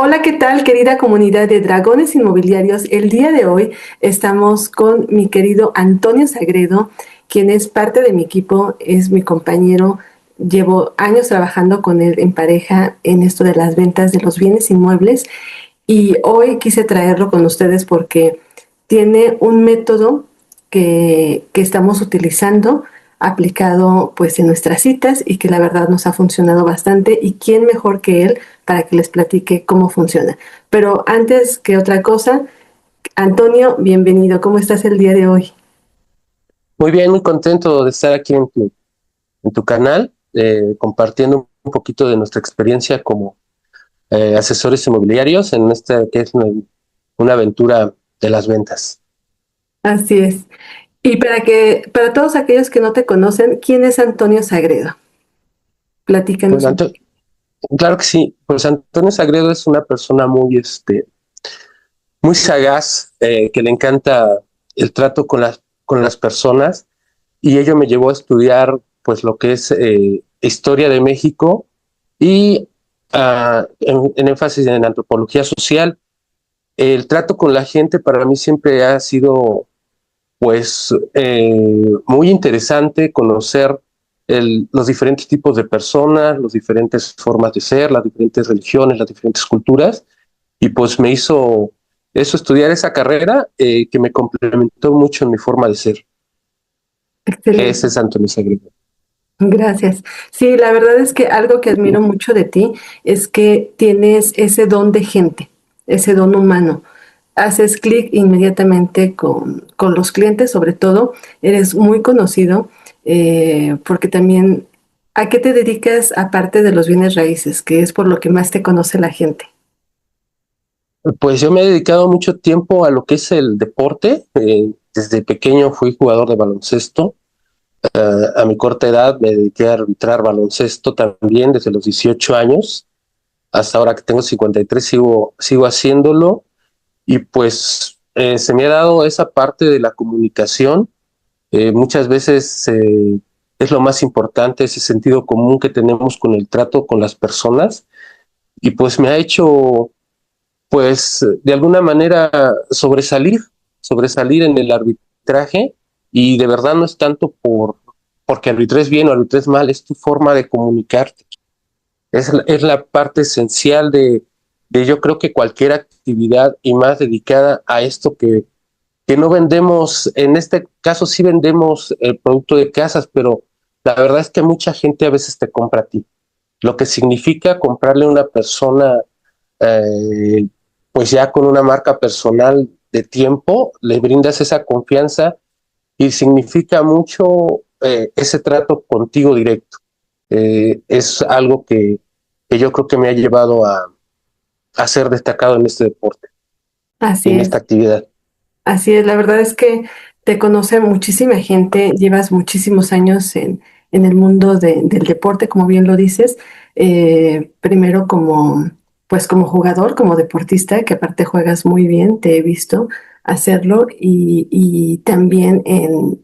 Hola, ¿qué tal, querida comunidad de Dragones Inmobiliarios? El día de hoy estamos con mi querido Antonio Sagredo, quien es parte de mi equipo, es mi compañero. Llevo años trabajando con él en pareja en esto de las ventas de los bienes inmuebles y hoy quise traerlo con ustedes porque tiene un método que estamos utilizando aplicado pues en nuestras citas y que la verdad nos ha funcionado bastante y quién mejor que él para que les platique cómo funciona. Pero antes que otra cosa, Antonio, bienvenido. ¿Cómo estás el día de hoy? Muy bien, muy contento de estar aquí en tu canal, compartiendo un poquito de nuestra experiencia como asesores inmobiliarios en esta que es una aventura de las ventas. Así es. Y para todos aquellos que no te conocen, ¿quién es Antonio Sagredo? Platícanos Bueno, un poquito. claro que sí, pues Antonio Sagredo es una persona muy sagaz, que le encanta el trato con las personas, y ello me llevó a estudiar pues lo que es historia de México y en énfasis en antropología social. El trato con la gente para mí siempre ha sido muy interesante conocer los diferentes tipos de personas, las diferentes formas de ser, las diferentes religiones, las diferentes culturas, y pues me hizo eso, estudiar esa carrera, que me complementó mucho en mi forma de ser. Ese Excelente. es Antonio Sagredo. Gracias. Sí, la verdad es que algo que admiro mucho de ti es que tienes ese don de gente, ese don humano. Haces clic inmediatamente con los clientes, sobre todo. Eres muy conocido porque también, ¿a qué te dedicas aparte de los bienes raíces, que es por lo que más te conoce la gente? Pues yo me he dedicado mucho tiempo a lo que es el deporte. Desde pequeño fui jugador de baloncesto. A mi corta edad me dediqué a arbitrar baloncesto también desde los 18 años. Hasta ahora que tengo 53 sigo haciéndolo, y pues se me ha dado esa parte de la comunicación. Muchas veces es lo más importante, ese sentido común que tenemos con el trato con las personas, y pues me ha hecho pues de alguna manera sobresalir en el arbitraje. Y de verdad no es tanto porque arbitres bien o arbitres mal, es tu forma de comunicarte. Es la parte esencial de yo creo que cualquier actividad, y más dedicada a esto que no vendemos. En este caso sí vendemos el producto de casas, pero la verdad es que mucha gente a veces te compra a ti. Lo que significa comprarle a una persona, eh, pues ya con una marca personal de tiempo, le brindas esa confianza, y significa mucho ese trato contigo directo. Es algo que yo creo que me ha llevado a ser destacado en este deporte, Así en esta es. actividad. Así es, la verdad es que te conoce muchísima gente, llevas muchísimos años en el mundo del deporte, como bien lo dices, primero pues como jugador, como deportista, que aparte juegas muy bien, te he visto hacerlo, y también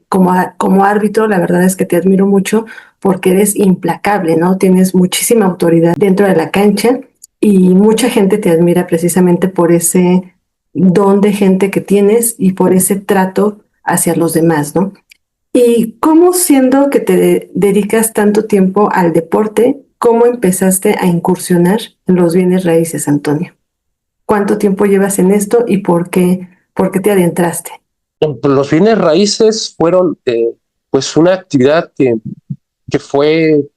como árbitro, la verdad es que te admiro mucho porque eres implacable, ¿no? Tienes muchísima autoridad dentro de la cancha y mucha gente te admira precisamente por ese don de gente que tienes y por ese trato hacia los demás, ¿no? ¿Y cómo, siendo que te dedicas tanto tiempo al deporte, cómo empezaste a incursionar en los bienes raíces, Antonio? ¿Cuánto tiempo llevas en esto y por qué te adentraste? Los bienes raíces fueron pues una actividad que fue,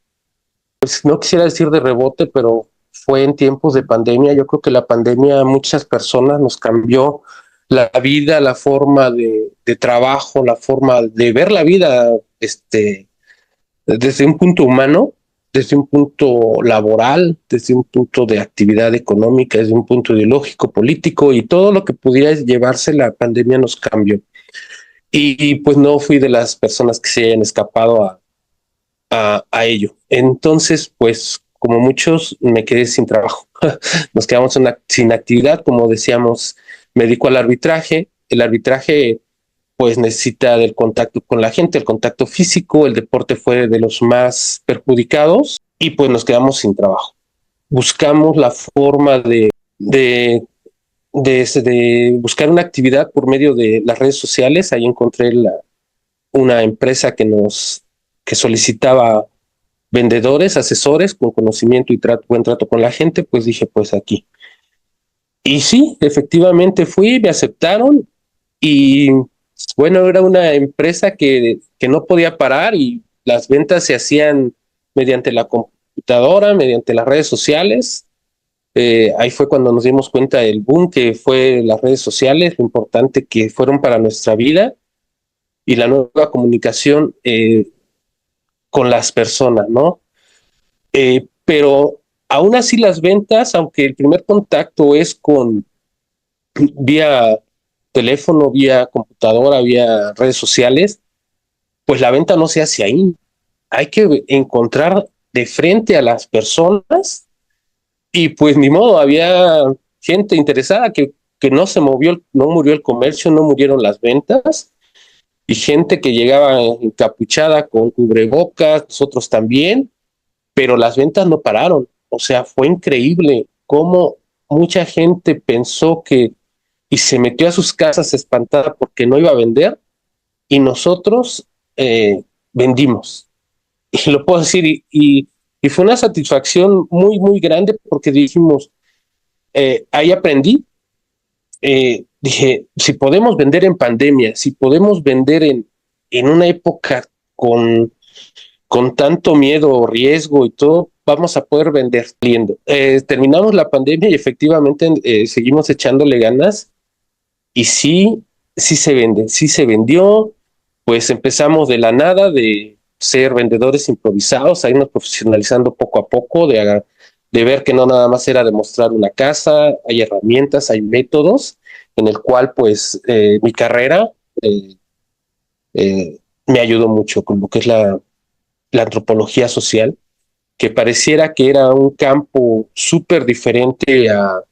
pues no quisiera decir de rebote, pero fue en tiempos de pandemia. Yo creo que la pandemia a muchas personas nos cambió la vida, la forma de trabajo, la forma de ver la vida, desde un punto humano, desde un punto laboral, desde un punto de actividad económica, desde un punto ideológico, político, y todo lo que pudiera llevarse la pandemia nos cambió. Y pues no fui de las personas que se hayan escapado a ello. Entonces, pues como muchos, me quedé sin trabajo. Nos quedamos sin actividad. Como decíamos, me dedico al arbitraje. El arbitraje pues necesita del contacto con la gente, el contacto físico. El deporte fue de los más perjudicados, y pues nos quedamos sin trabajo. Buscamos la forma de, de buscar una actividad por medio de las redes sociales. Ahí encontré una empresa que solicitaba vendedores, asesores con conocimiento y buen trato con la gente, pues dije, pues aquí. Y sí, efectivamente fui, me aceptaron y bueno, era una empresa que no podía parar y las ventas se hacían mediante la computadora, mediante las redes sociales. Ahí fue cuando nos dimos cuenta del boom que fue las redes sociales, lo importante que fueron para nuestra vida y la nueva comunicación con las personas, ¿no? Pero aún así las ventas, aunque el primer contacto es con vía teléfono, vía computadora, vía redes sociales, pues la venta no se hace ahí. Hay que encontrar de frente a las personas y pues ni modo, había gente interesada que no se movió, no murió el comercio, no murieron las ventas y gente que llegaba encapuchada con cubrebocas, nosotros también, pero las ventas no pararon. O sea, fue increíble cómo mucha gente pensó que y se metió a sus casas espantada porque no iba a vender y nosotros vendimos. Y lo puedo decir, y fue una satisfacción muy, muy grande porque dijimos, ahí aprendí, dije, si podemos vender en pandemia, si podemos vender en una época con, con tanto miedo, riesgo y todo, vamos a poder vender saliendo. Terminamos la pandemia y efectivamente seguimos echándole ganas y sí, sí se vende, sí se vendió, pues empezamos de la nada, de ser vendedores improvisados, a irnos profesionalizando poco a poco, de ver que no nada más era demostrar una casa, hay herramientas, hay métodos, en el cual pues mi carrera eh, me ayudó mucho con lo que es la antropología social, que pareciera que era un campo súper diferente a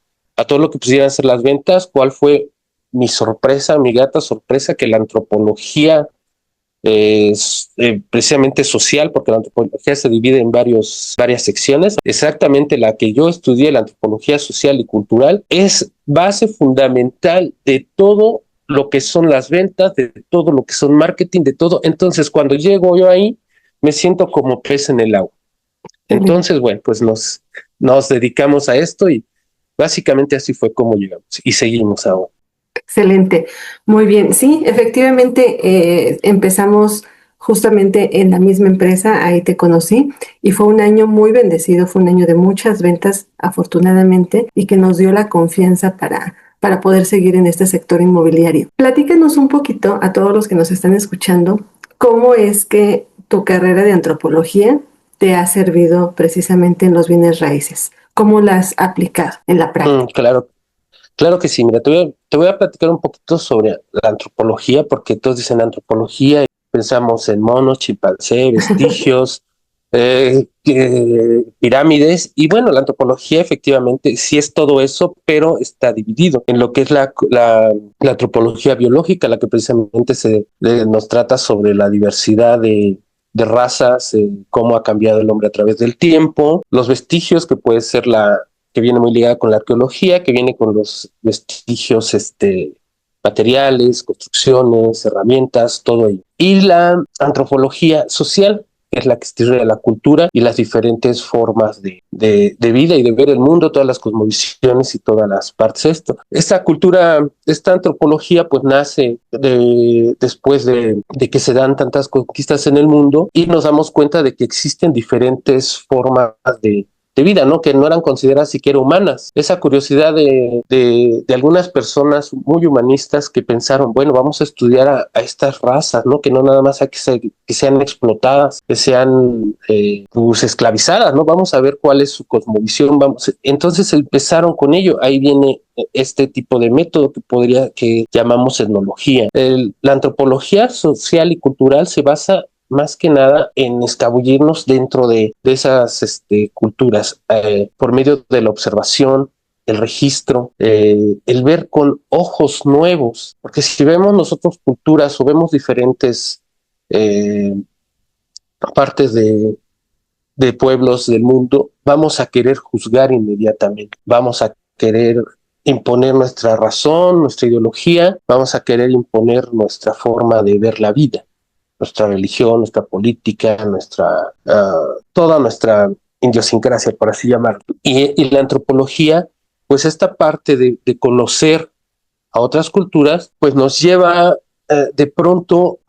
todo lo que pudieran ser las ventas. ¿Cuál fue mi sorpresa, mi grata sorpresa? Que la antropología es precisamente social, porque la antropología se divide en varias secciones. Exactamente la que yo estudié, la antropología social y cultural, es base fundamental de todo lo que son las ventas, de todo lo que son marketing, de todo. Entonces, cuando llego yo ahí, me siento como pez en el agua. Excelente. Entonces, bueno, pues nos dedicamos a esto y básicamente así fue como llegamos y seguimos ahora. Excelente, muy bien. Sí, efectivamente, empezamos justamente en la misma empresa, ahí te conocí y fue un año muy bendecido, fue un año de muchas ventas, afortunadamente, y que nos dio la confianza para poder seguir en este sector inmobiliario. Platícanos un poquito a todos los que nos están escuchando, cómo es que tu carrera de antropología te ha servido precisamente en los bienes raíces, cómo la has aplicado en la práctica. Claro, claro que sí. Mira, te voy a platicar un poquito sobre la antropología, porque todos dicen antropología y pensamos en monos, chimpancé, vestigios, pirámides. Y bueno, la antropología efectivamente sí es todo eso, pero está dividido en lo que es la antropología biológica, la que precisamente nos trata sobre la diversidad de razas, cómo ha cambiado el hombre a través del tiempo, los vestigios, que puede ser que viene muy ligada con la arqueología, que viene con los vestigios materiales, construcciones, herramientas, todo ello. Y la antropología social, que es la que estudia la cultura y las diferentes formas de vida y de ver el mundo, todas las cosmovisiones y todas las partes de esto. Esta cultura, esta antropología, pues nace después de que se dan tantas conquistas en el mundo y nos damos cuenta de que existen diferentes formas de vida, ¿no? Que no eran consideradas siquiera humanas. Esa curiosidad de algunas personas muy humanistas que pensaron, bueno, vamos a estudiar a estas razas, ¿no? Que no nada más hay que sean explotadas, que sean pues esclavizadas, ¿no? Vamos a ver cuál es su cosmovisión, vamos. Entonces empezaron con ello. Ahí viene este tipo de método que llamamos etnología. La antropología social y cultural se basa más que nada en escabullirnos dentro de esas culturas por medio de la observación, el registro, el ver con ojos nuevos, porque si vemos nosotros culturas o vemos diferentes eh, partes de pueblos del mundo, vamos a querer juzgar inmediatamente, vamos a querer imponer nuestra razón, nuestra ideología, vamos a querer imponer nuestra forma de ver la vida, nuestra religión, nuestra política, toda nuestra idiosincrasia, por así llamarlo. Y la antropología, pues esta parte de conocer a otras culturas, pues nos lleva de pronto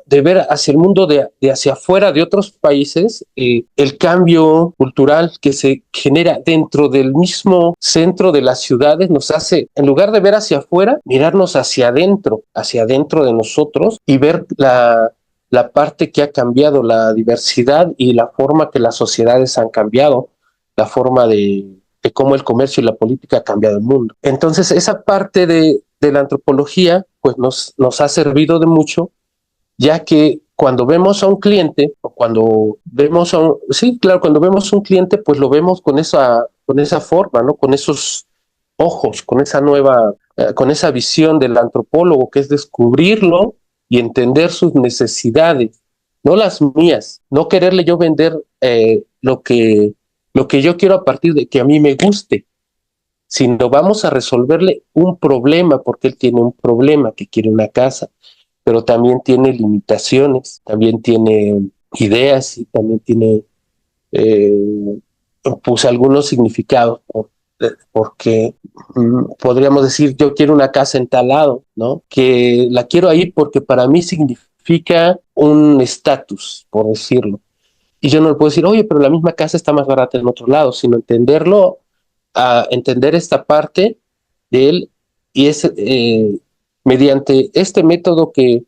de ver hacia el mundo de hacia afuera de otros países, el cambio cultural que se genera dentro del mismo centro de las ciudades nos hace, en lugar de ver hacia afuera, mirarnos hacia adentro de nosotros y ver la parte que ha cambiado, la diversidad y la forma que las sociedades han cambiado, la forma de cómo el comercio y la política ha cambiado el mundo. Entonces, esa parte de la antropología, pues nos ha servido de mucho, ya que cuando vemos a un cliente, o cuando vemos sí, claro, cuando vemos a un cliente, pues lo vemos con esa forma, ¿no? Con esos ojos, con esa visión del antropólogo, que es descubrirlo y entender sus necesidades, no las mías, no quererle yo vender lo que yo quiero a partir de que a mí me guste, sino vamos a resolverle un problema, porque él tiene un problema, que quiere una casa, pero también tiene limitaciones, también tiene ideas y también tiene eh, pues algunos significados, porque podríamos decir, yo quiero una casa en tal lado, ¿no? Que la quiero ahí porque para mí significa un estatus, por decirlo. Y yo no le puedo decir, oye, pero la misma casa está más barata en otro lado, sino entenderlo, a entender esta parte de él y es mediante este método que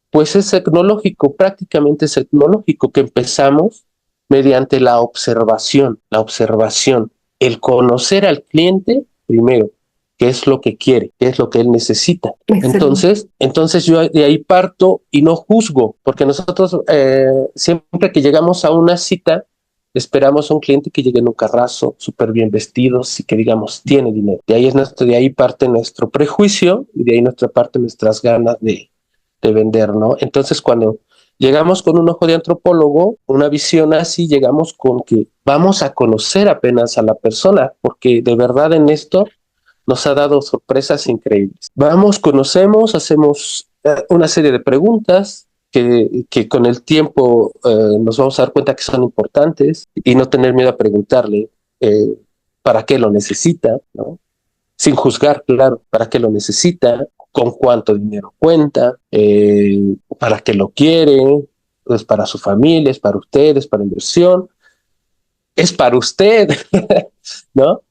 pues es tecnológico, prácticamente es tecnológico, que empezamos mediante la observación, el conocer al cliente primero, qué es lo que quiere, qué es lo que él necesita. Excelente. Entonces yo de ahí parto y no juzgo, porque nosotros siempre que llegamos a una cita, esperamos a un cliente que llegue en un carrazo, súper bien vestidos y que digamos, tiene dinero. De ahí parte nuestro prejuicio y de ahí nuestra parte nuestras ganas de vender, ¿no? Entonces, cuando llegamos con un ojo de antropólogo, una visión así, llegamos con que vamos a conocer apenas a la persona, porque de verdad en esto nos ha dado sorpresas increíbles. Vamos, conocemos, hacemos una serie de preguntas que con el tiempo nos vamos a dar cuenta que son importantes y no tener miedo a preguntarle para qué lo necesita, ¿no? Sin juzgar, claro, para qué lo necesita, con cuánto dinero cuenta, para qué lo quiere, es para su familia, es para ustedes, para inversión, es para usted, ¿no?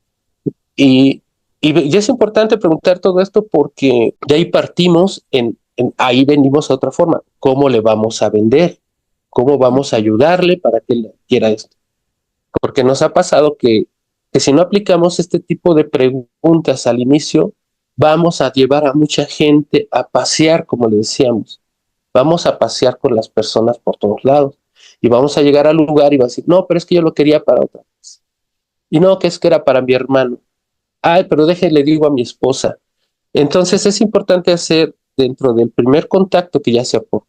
Y, y es importante preguntar todo esto porque de ahí partimos, ahí venimos a otra forma, ¿cómo le vamos a vender? ¿Cómo vamos a ayudarle para que él quiera esto? Porque nos ha pasado que si no aplicamos este tipo de preguntas al inicio, vamos a llevar a mucha gente a pasear, como le decíamos. Vamos a pasear con las personas por todos lados. Y vamos a llegar al lugar y va a decir, no, pero es que yo lo quería para otra cosa. Y no, que es que era para mi hermano. Ay, pero déjale, digo a mi esposa. Entonces es importante hacer dentro del primer contacto, que ya sea por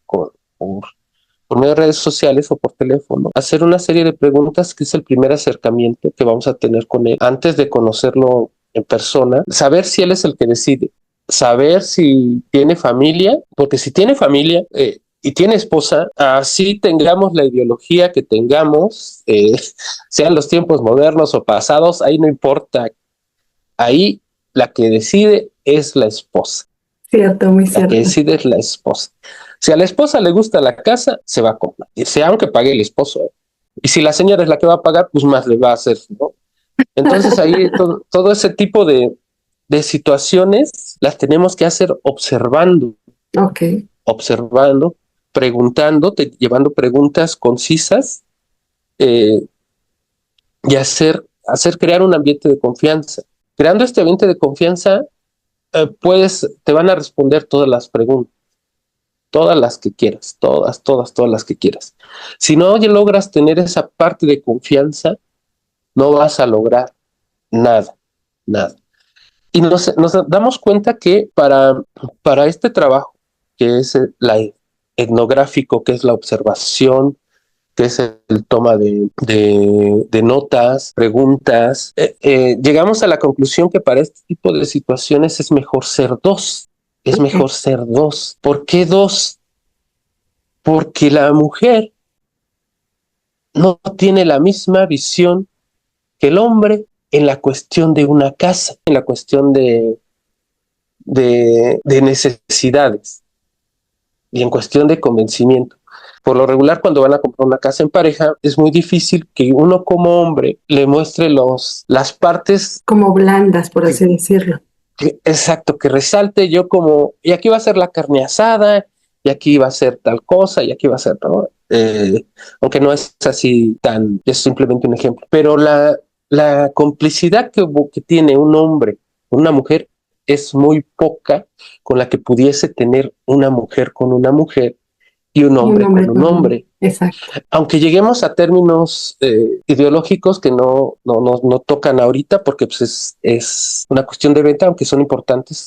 medio de redes sociales o por teléfono, hacer una serie de preguntas que es el primer acercamiento que vamos a tener con él antes de conocerlo en persona, saber si él es el que decide, saber si tiene familia, porque si tiene familia y tiene esposa, así tengamos la ideología que tengamos, sean los tiempos modernos o pasados, ahí no importa, ahí la que decide es la esposa. Cierto, muy La que cierto. decide es la esposa. Si a la esposa le gusta la casa, se va a comprar. Sea aunque pague el esposo. Y si la señora es la que va a pagar, pues más le va a hacer, ¿no? Entonces ahí todo ese tipo de situaciones las tenemos que hacer Ok, observando, preguntando, llevando preguntas concisas eh, y hacer crear un ambiente de confianza. Creando este ambiente de confianza, te van a responder todas las preguntas, todas las que quieras, todas las que quieras. Si no logras tener esa parte de confianza, no vas a lograr nada, nada. Y nos damos cuenta que para este trabajo, que es la etnográfico, que es la observación, que es el toma de notas, preguntas. Llegamos a la conclusión que para este tipo de situaciones es mejor ser dos. Es mejor ser dos. ¿Por qué dos? Porque la mujer no tiene la misma visión que el hombre en la cuestión de una casa, en la cuestión de necesidades y en cuestión de convencimiento. Por lo regular, cuando van a comprar una casa en pareja, es muy difícil que uno como hombre le muestre las partes como blandas, por así decirlo. Exacto, que resalte yo como, y aquí va a ser la carne asada, y aquí va a ser tal cosa, y aquí va a ser, ¿no? Aunque no es así tan, es simplemente un ejemplo. Pero la complicidad que tiene un hombre con una mujer es muy poca con la que pudiese tener una mujer con una mujer y un Y un hombre hombre con un con un... hombre. Exacto. Aunque lleguemos a términos ideológicos que no tocan ahorita, porque pues es una cuestión de venta, aunque son importantes,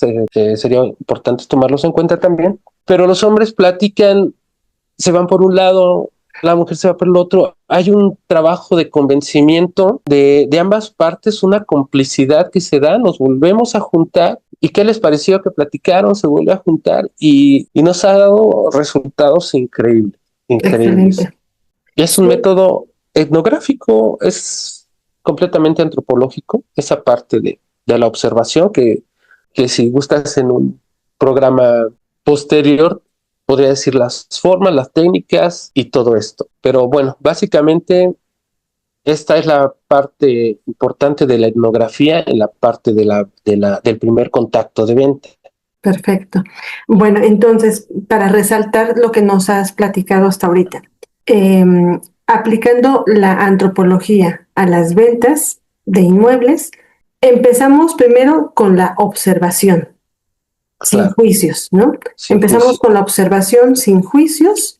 sería importante tomarlos en cuenta también. Pero los hombres platican, se van por un lado, la mujer se va por el otro. Hay un trabajo de convencimiento de ambas partes, una complicidad que se da, nos volvemos a juntar. ¿Y qué les pareció que platicaron? Se vuelve a juntar y nos ha dado resultados increíbles, increíbles. Excelente. Y es un Sí, método etnográfico, es completamente antropológico, esa parte de la observación que si gustas en un programa posterior, podría decir las formas, las técnicas y todo esto. Pero bueno, básicamente esta es la parte importante de la etnografía en la parte del primer contacto de venta. perfecto. Bueno, entonces, para resaltar lo que nos has platicado hasta ahorita, aplicando la antropología a las ventas de inmuebles, empezamos primero con la observación, sin Claro, juicios, ¿no? sin Empezamos juicio. con la observación sin juicios,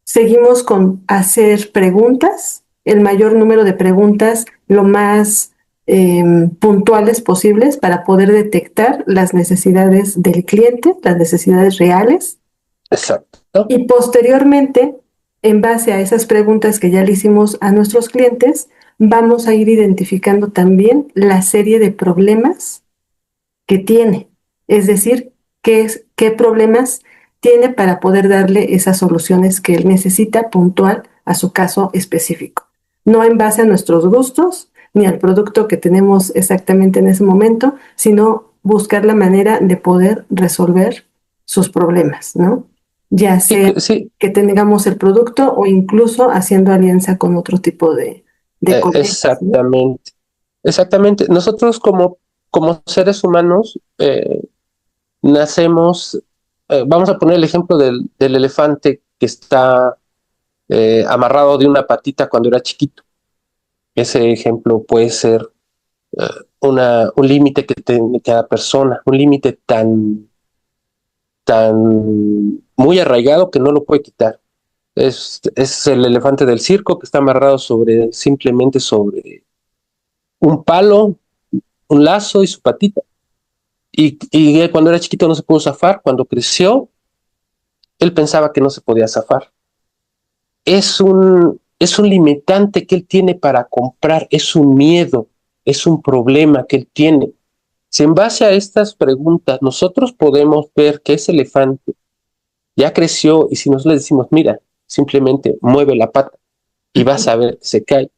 seguimos con hacer preguntas, el mayor número de preguntas, lo más puntuales posibles para poder detectar las necesidades del cliente, las necesidades reales. Exacto. Y posteriormente, en base a esas preguntas que ya le hicimos a nuestros clientes, vamos a ir identificando también la serie de problemas que tiene. Es decir, qué problemas tiene para poder darle esas soluciones que él necesita puntual a su caso específico. No en base a nuestros gustos ni al producto que tenemos exactamente en ese momento, sino buscar la manera de poder resolver sus problemas, ¿no? Ya Sí, sea sí, que tengamos el producto o incluso haciendo alianza con otro tipo de colegas, ¿no? exactamente. Exactamente. Nosotros como seres humanos nacemos, vamos a poner el ejemplo del elefante que está amarrado de una patita cuando era chiquito. Ese ejemplo puede ser eh, un límite que tiene cada persona, un límite tan muy arraigado que no lo puede quitar. Es el elefante del circo que está amarrado simplemente sobre un palo, un lazo y su patita. Y cuando era chiquito no se pudo zafar. Cuando creció, él pensaba que no se podía zafar. Es un limitante que él tiene para comprar, es un miedo, es un problema que él tiene. Si en base a estas preguntas nosotros podemos ver que ese elefante ya creció y si nosotros le decimos, mira, simplemente mueve la pata y vas a ver que se cae,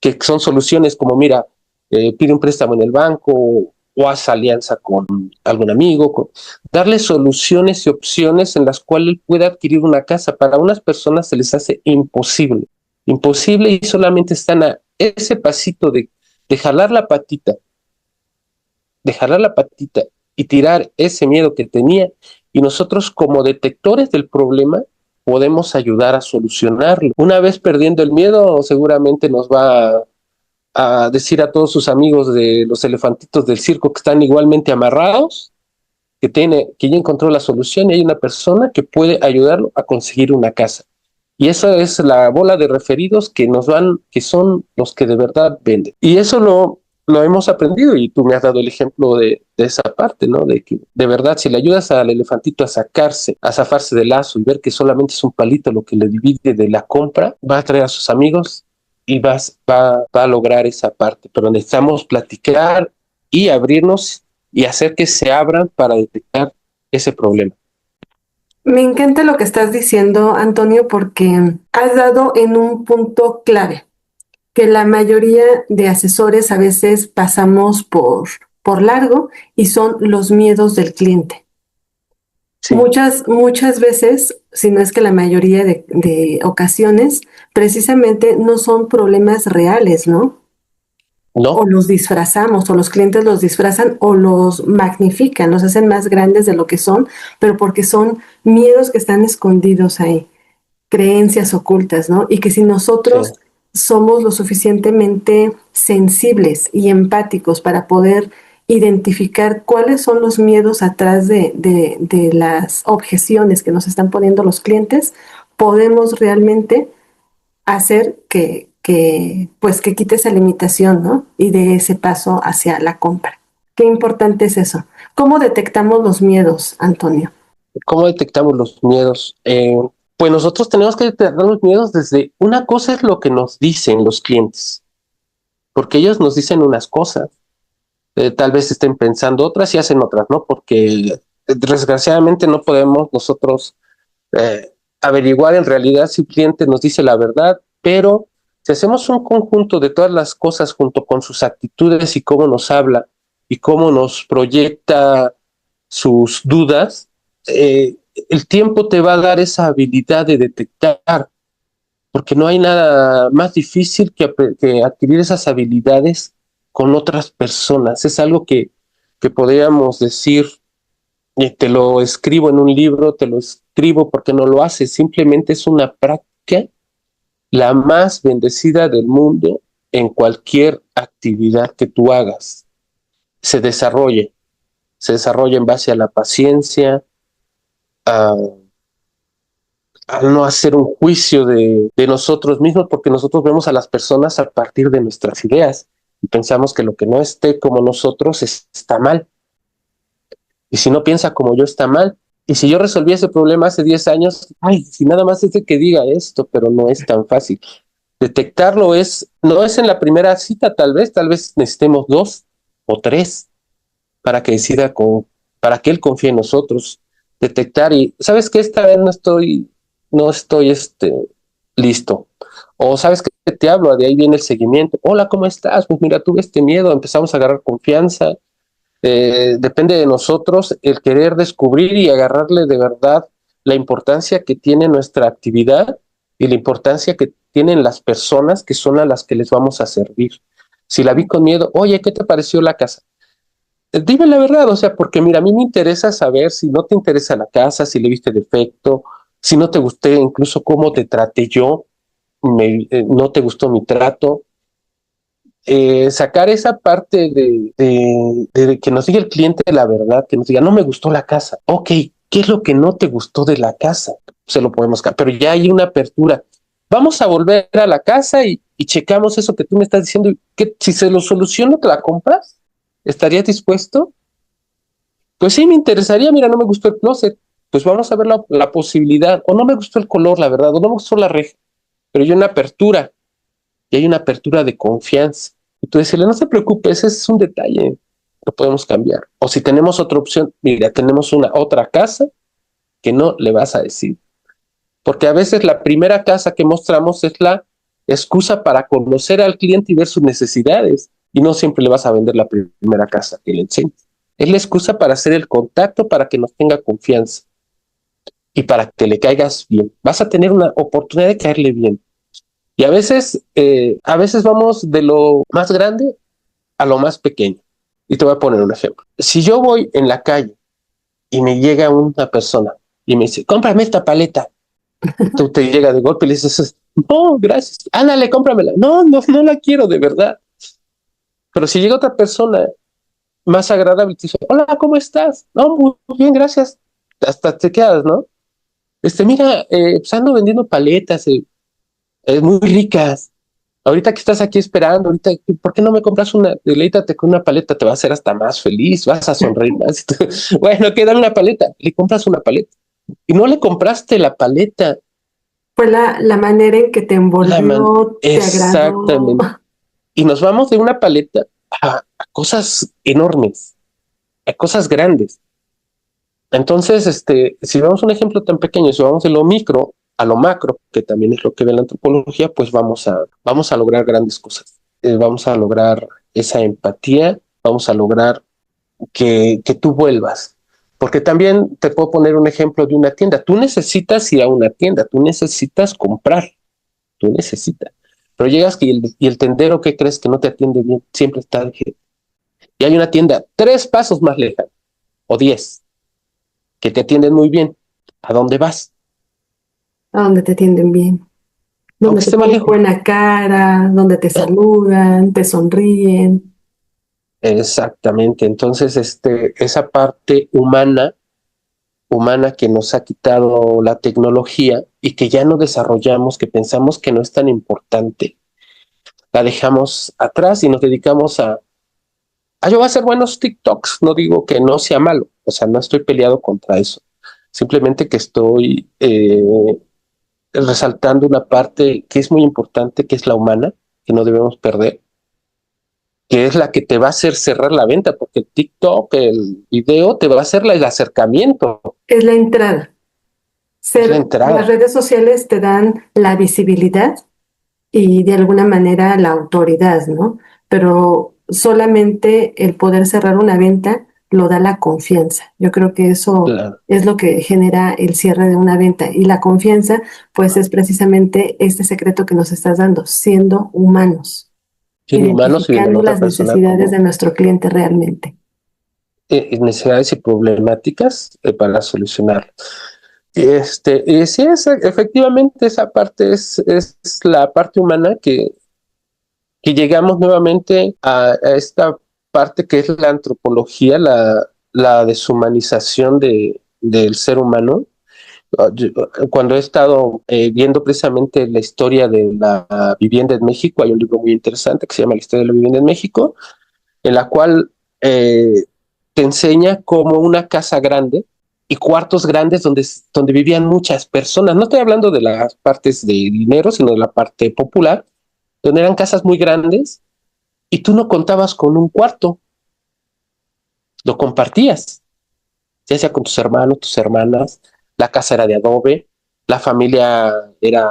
que son soluciones como, mira, pide un préstamo en el banco o haz alianza con algún amigo, darle soluciones y opciones en las cuales él pueda adquirir una casa. Para unas personas se les hace imposible, imposible y solamente están a ese pasito de jalar la patita, de jalar la patita y tirar ese miedo que tenía y nosotros como detectores del problema podemos ayudar a solucionarlo. Una vez perdiendo el miedo, seguramente nos va a decir a todos sus amigos de los elefantitos del circo que están igualmente amarrados, que ya encontró la solución y hay una persona que puede ayudarlo a conseguir una casa. Y esa es la bola de referidos que nos van, que son los que de verdad venden. Y eso lo hemos aprendido y tú me has dado el ejemplo de esa parte, ¿no? De que de verdad, si le ayudas al elefantito a sacarse, a zafarse del lazo y ver que solamente es un palito lo que le divide de la compra, va a traer a sus amigos y va a lograr esa parte. Pero necesitamos platicar y abrirnos y hacer que se abran para detectar ese problema. Me encanta lo que estás diciendo, Antonio, porque has dado en un punto clave, que la mayoría de asesores a veces pasamos por largo y son los miedos del cliente. Sí, Muchas veces, si no es que la mayoría de ocasiones, precisamente no son problemas reales, ¿no? O ¿no? los disfrazamos, o los clientes los disfrazan o los magnifican, los hacen más grandes de lo que son, pero porque son miedos que están escondidos ahí, creencias ocultas, ¿no? Y que si Sí. nosotros somos lo suficientemente sensibles y empáticos para poder identificar cuáles son los miedos atrás de las objeciones que nos están poniendo los clientes, podemos realmente hacer pues que quite esa limitación, ¿no? Y de ese paso hacia la compra. Qué importante es eso. ¿Cómo detectamos los miedos, Antonio? ¿Cómo detectamos los miedos? Pues nosotros tenemos que detectar los miedos desde una cosa es lo que nos dicen los clientes, porque ellos nos dicen unas cosas, tal vez estén pensando otras y hacen otras, ¿no? Porque desgraciadamente no podemos nosotros averiguar en realidad si el cliente nos dice la verdad, pero si hacemos un conjunto de todas las cosas junto con sus actitudes y cómo nos habla y cómo nos proyecta sus dudas, el tiempo te va a dar esa habilidad de detectar, porque no hay nada más difícil que adquirir esas habilidades con otras personas. Es algo que podríamos decir, te lo escribo en un libro, te lo escribo porque no lo haces, simplemente es una práctica la más bendecida del mundo en cualquier actividad que tú hagas. Se desarrolle, se desarrolla en base a la paciencia, a al no hacer un juicio de nosotros mismos, porque nosotros vemos a las personas a partir de nuestras ideas y pensamos que lo que no esté como nosotros está mal. Y si no piensa como yo está mal. Y si yo resolví ese problema hace 10 años, ay, si nada más es de que diga esto, pero no es tan fácil. Detectarlo no es en la primera cita, tal vez necesitemos 2 o 3 para que decida para que él confíe en nosotros, detectar y, ¿sabes qué? Esta vez no estoy listo. O sabes que te hablo, de ahí viene el seguimiento. Hola, ¿cómo estás? Pues mira, tuve este miedo, empezamos a agarrar confianza. Depende de nosotros el querer descubrir y agarrarle de verdad la importancia que tiene nuestra actividad y la importancia que tienen las personas que son a las que les vamos a servir. Si la vi con miedo, oye, ¿qué te pareció la casa? Dime la verdad, o sea, porque mira, a mí me interesa saber si no te interesa la casa, si le viste defecto, si no te gusté, incluso cómo te traté yo, no te gustó mi trato. Sacar esa parte de que nos diga el cliente la verdad, que nos diga, no me gustó la casa. Ok, ¿qué es lo que no te gustó de la casa? Se lo podemos cambiar, pero ya hay una apertura. Vamos a volver a la casa y checamos eso que tú me estás diciendo. Que si se lo soluciono, ¿te la compras? ¿Estarías dispuesto? Pues sí, me interesaría, mira, no me gustó el closet, pues vamos a ver la posibilidad, o no me gustó el color, la verdad, o no me gustó la reja, pero hay una apertura, y hay una apertura de confianza. Y tú decirle, no se preocupe, ese es un detalle, lo podemos cambiar. O si tenemos otra opción, mira, tenemos una otra casa que no le vas a decir. Porque a veces la primera casa que mostramos es la excusa para conocer al cliente y ver sus necesidades. Y no siempre le vas a vender la primera casa que le enseñes. Es la excusa para hacer el contacto, para que nos tenga confianza y para que le caigas bien. Vas a tener una oportunidad de caerle bien. Y a veces vamos de lo más grande a lo más pequeño. Y te voy a poner un ejemplo. Si yo voy en la calle y me llega una persona y me dice, cómprame esta paleta, tú te llega de golpe y le dices, no, gracias, ándale, cómpramela. No, no, no la quiero de verdad. Pero si llega otra persona más agradable y te dice, hola, ¿cómo estás? No, muy bien, gracias. Hasta te quedas, ¿no? Mira, pues ando vendiendo paletas, muy ricas. Ahorita que estás aquí esperando, ahorita, ¿por qué no me compras una? Deleítate con una paleta, te va a hacer hasta más feliz, vas a sonreír más. Bueno, que dame una paleta, le compras una paleta. Y no le compraste la paleta, Fue la manera en que te la man, envolvió, te agradó. exactamente. Y nos vamos de una paleta a cosas enormes, a cosas grandes. Entonces, si vemos un ejemplo tan pequeño, si vamos de lo micro a lo macro, que también es lo que ve la antropología, pues vamos a lograr grandes cosas. Vamos a lograr esa empatía, vamos a lograr que tú vuelvas. Porque también te puedo poner un ejemplo de una tienda. Tú necesitas ir a una tienda, tú necesitas comprar, tú necesitas. Pero llegas y el tendero, ¿qué crees que no te atiende bien? Siempre está de gente. Y hay una tienda 3 pasos más lejana, o 10, que te atienden muy bien. ¿A dónde vas? A donde te atienden bien, donde Aunque te esté más ponen lejos. buena cara, donde te saludan, te sonríen. Exactamente. Entonces, esa parte humana que nos ha quitado la tecnología y que ya no desarrollamos, que pensamos que no es tan importante, la dejamos atrás y nos dedicamos yo voy a hacer buenos TikToks. No digo que no sea malo, o sea, no estoy peleado contra eso. Simplemente que estoy resaltando una parte que es muy importante, que es la humana, que no debemos perder, que es la que te va a hacer cerrar la venta, porque el TikTok, el video, te va a hacer el acercamiento, Es la entrada. es la Las entrada. redes sociales te dan la visibilidad y de alguna manera la autoridad, ¿no? Pero solamente el poder cerrar una venta lo da la confianza. Yo creo que eso Claro. es lo que genera el cierre de una venta. Y la confianza, pues es precisamente este secreto que nos estás dando, siendo humanos, Siendo humanos y viendo a la identificando otra las persona necesidades de como nuestro cliente realmente. necesidades y problemáticas para solucionar. Y sí, efectivamente, esa parte es la parte humana que llegamos nuevamente a esta parte que es la antropología, la deshumanización del ser humano. Cuando he estado viendo precisamente la historia de la vivienda en México, hay un libro muy interesante que se llama La historia de la vivienda en México, en la cual eh, te enseña cómo una casa grande y cuartos grandes donde vivían muchas personas. No estoy hablando de las partes de dinero, sino de la parte popular, donde eran casas muy grandes y tú no contabas con un cuarto, lo compartías, ya sea con tus hermanos, tus hermanas, la casa era de adobe, la familia era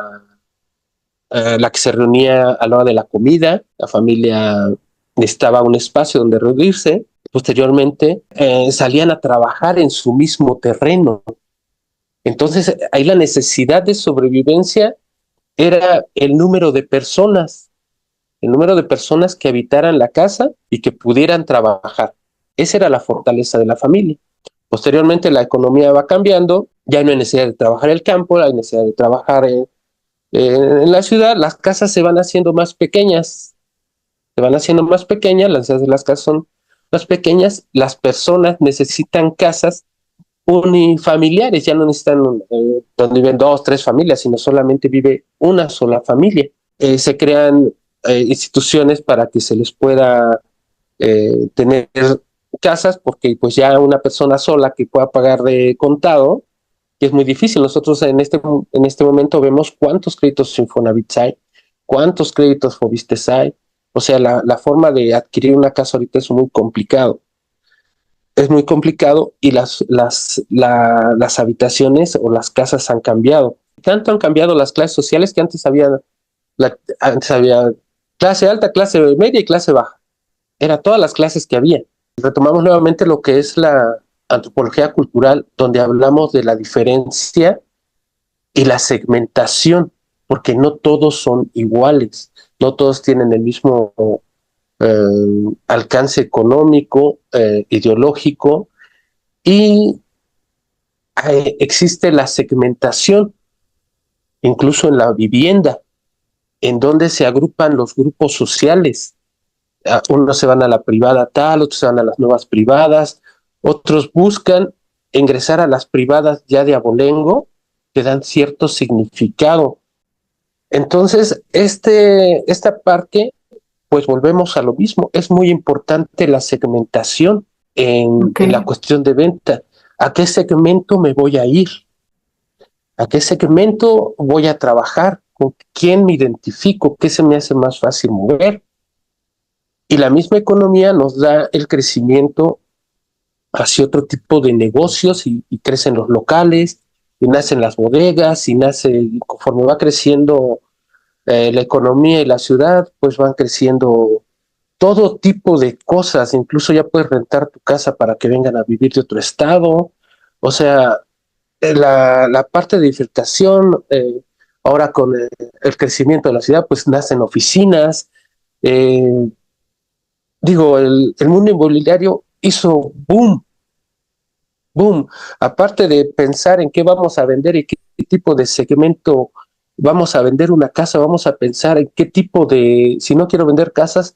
la que se reunía a la hora de la comida, la familia necesitaba un espacio donde reunirse. Posteriormente salían a trabajar en su mismo terreno. Entonces ahí la necesidad de sobrevivencia era el número de personas que habitaran la casa y que pudieran trabajar. Esa era la fortaleza de la familia. Posteriormente la economía va cambiando, ya no hay necesidad de trabajar en el campo, hay necesidad de trabajar en la ciudad, las casas se van haciendo más pequeñas, se van haciendo más pequeñas, las necesidades de las casas son más pequeñas, las personas necesitan casas unifamiliares, ya no necesitan donde viven 2, 3 familias, sino solamente vive una sola familia. Se crean instituciones para que se les pueda tener casas, porque pues ya una persona sola que pueda pagar de contado, que es muy difícil. Nosotros en este momento vemos cuántos créditos Infonavit hay, cuántos créditos Fobistes hay. O sea, la forma de adquirir una casa ahorita es muy complicado. Es muy complicado y las habitaciones o las casas han cambiado. Tanto han cambiado las clases sociales que antes había clase alta, clase media y clase baja. Era todas las clases que había. Retomamos nuevamente lo que es la antropología cultural, donde hablamos de la diferencia y la segmentación, porque no todos son iguales, no todos tienen el mismo alcance económico, ideológico, y existe la segmentación, incluso en la vivienda, en donde se agrupan los grupos sociales. Unos se van a la privada tal, otros se van a las nuevas privadas, otros buscan ingresar a las privadas ya de abolengo, que dan cierto significado. Entonces, esta parte, pues volvemos a lo mismo. Es muy importante la segmentación Ok, en la cuestión de venta. ¿A qué segmento me voy a ir? ¿A qué segmento voy a trabajar? ¿Con quién me identifico? ¿Qué se me hace más fácil mover? Y la misma economía nos da el crecimiento hacia otro tipo de negocios y crecen los locales, y nacen las bodegas, y nace, conforme va creciendo la economía y la ciudad, pues van creciendo todo tipo de cosas, incluso ya puedes rentar tu casa para que vengan a vivir de otro estado, o sea, la parte de infiltración, ahora con el crecimiento de la ciudad, pues nacen oficinas, eh, digo, el mundo inmobiliario hizo boom, boom, aparte de pensar en qué vamos a vender y qué tipo de segmento vamos a vender una casa, vamos a pensar en qué tipo de, si no quiero vender casas,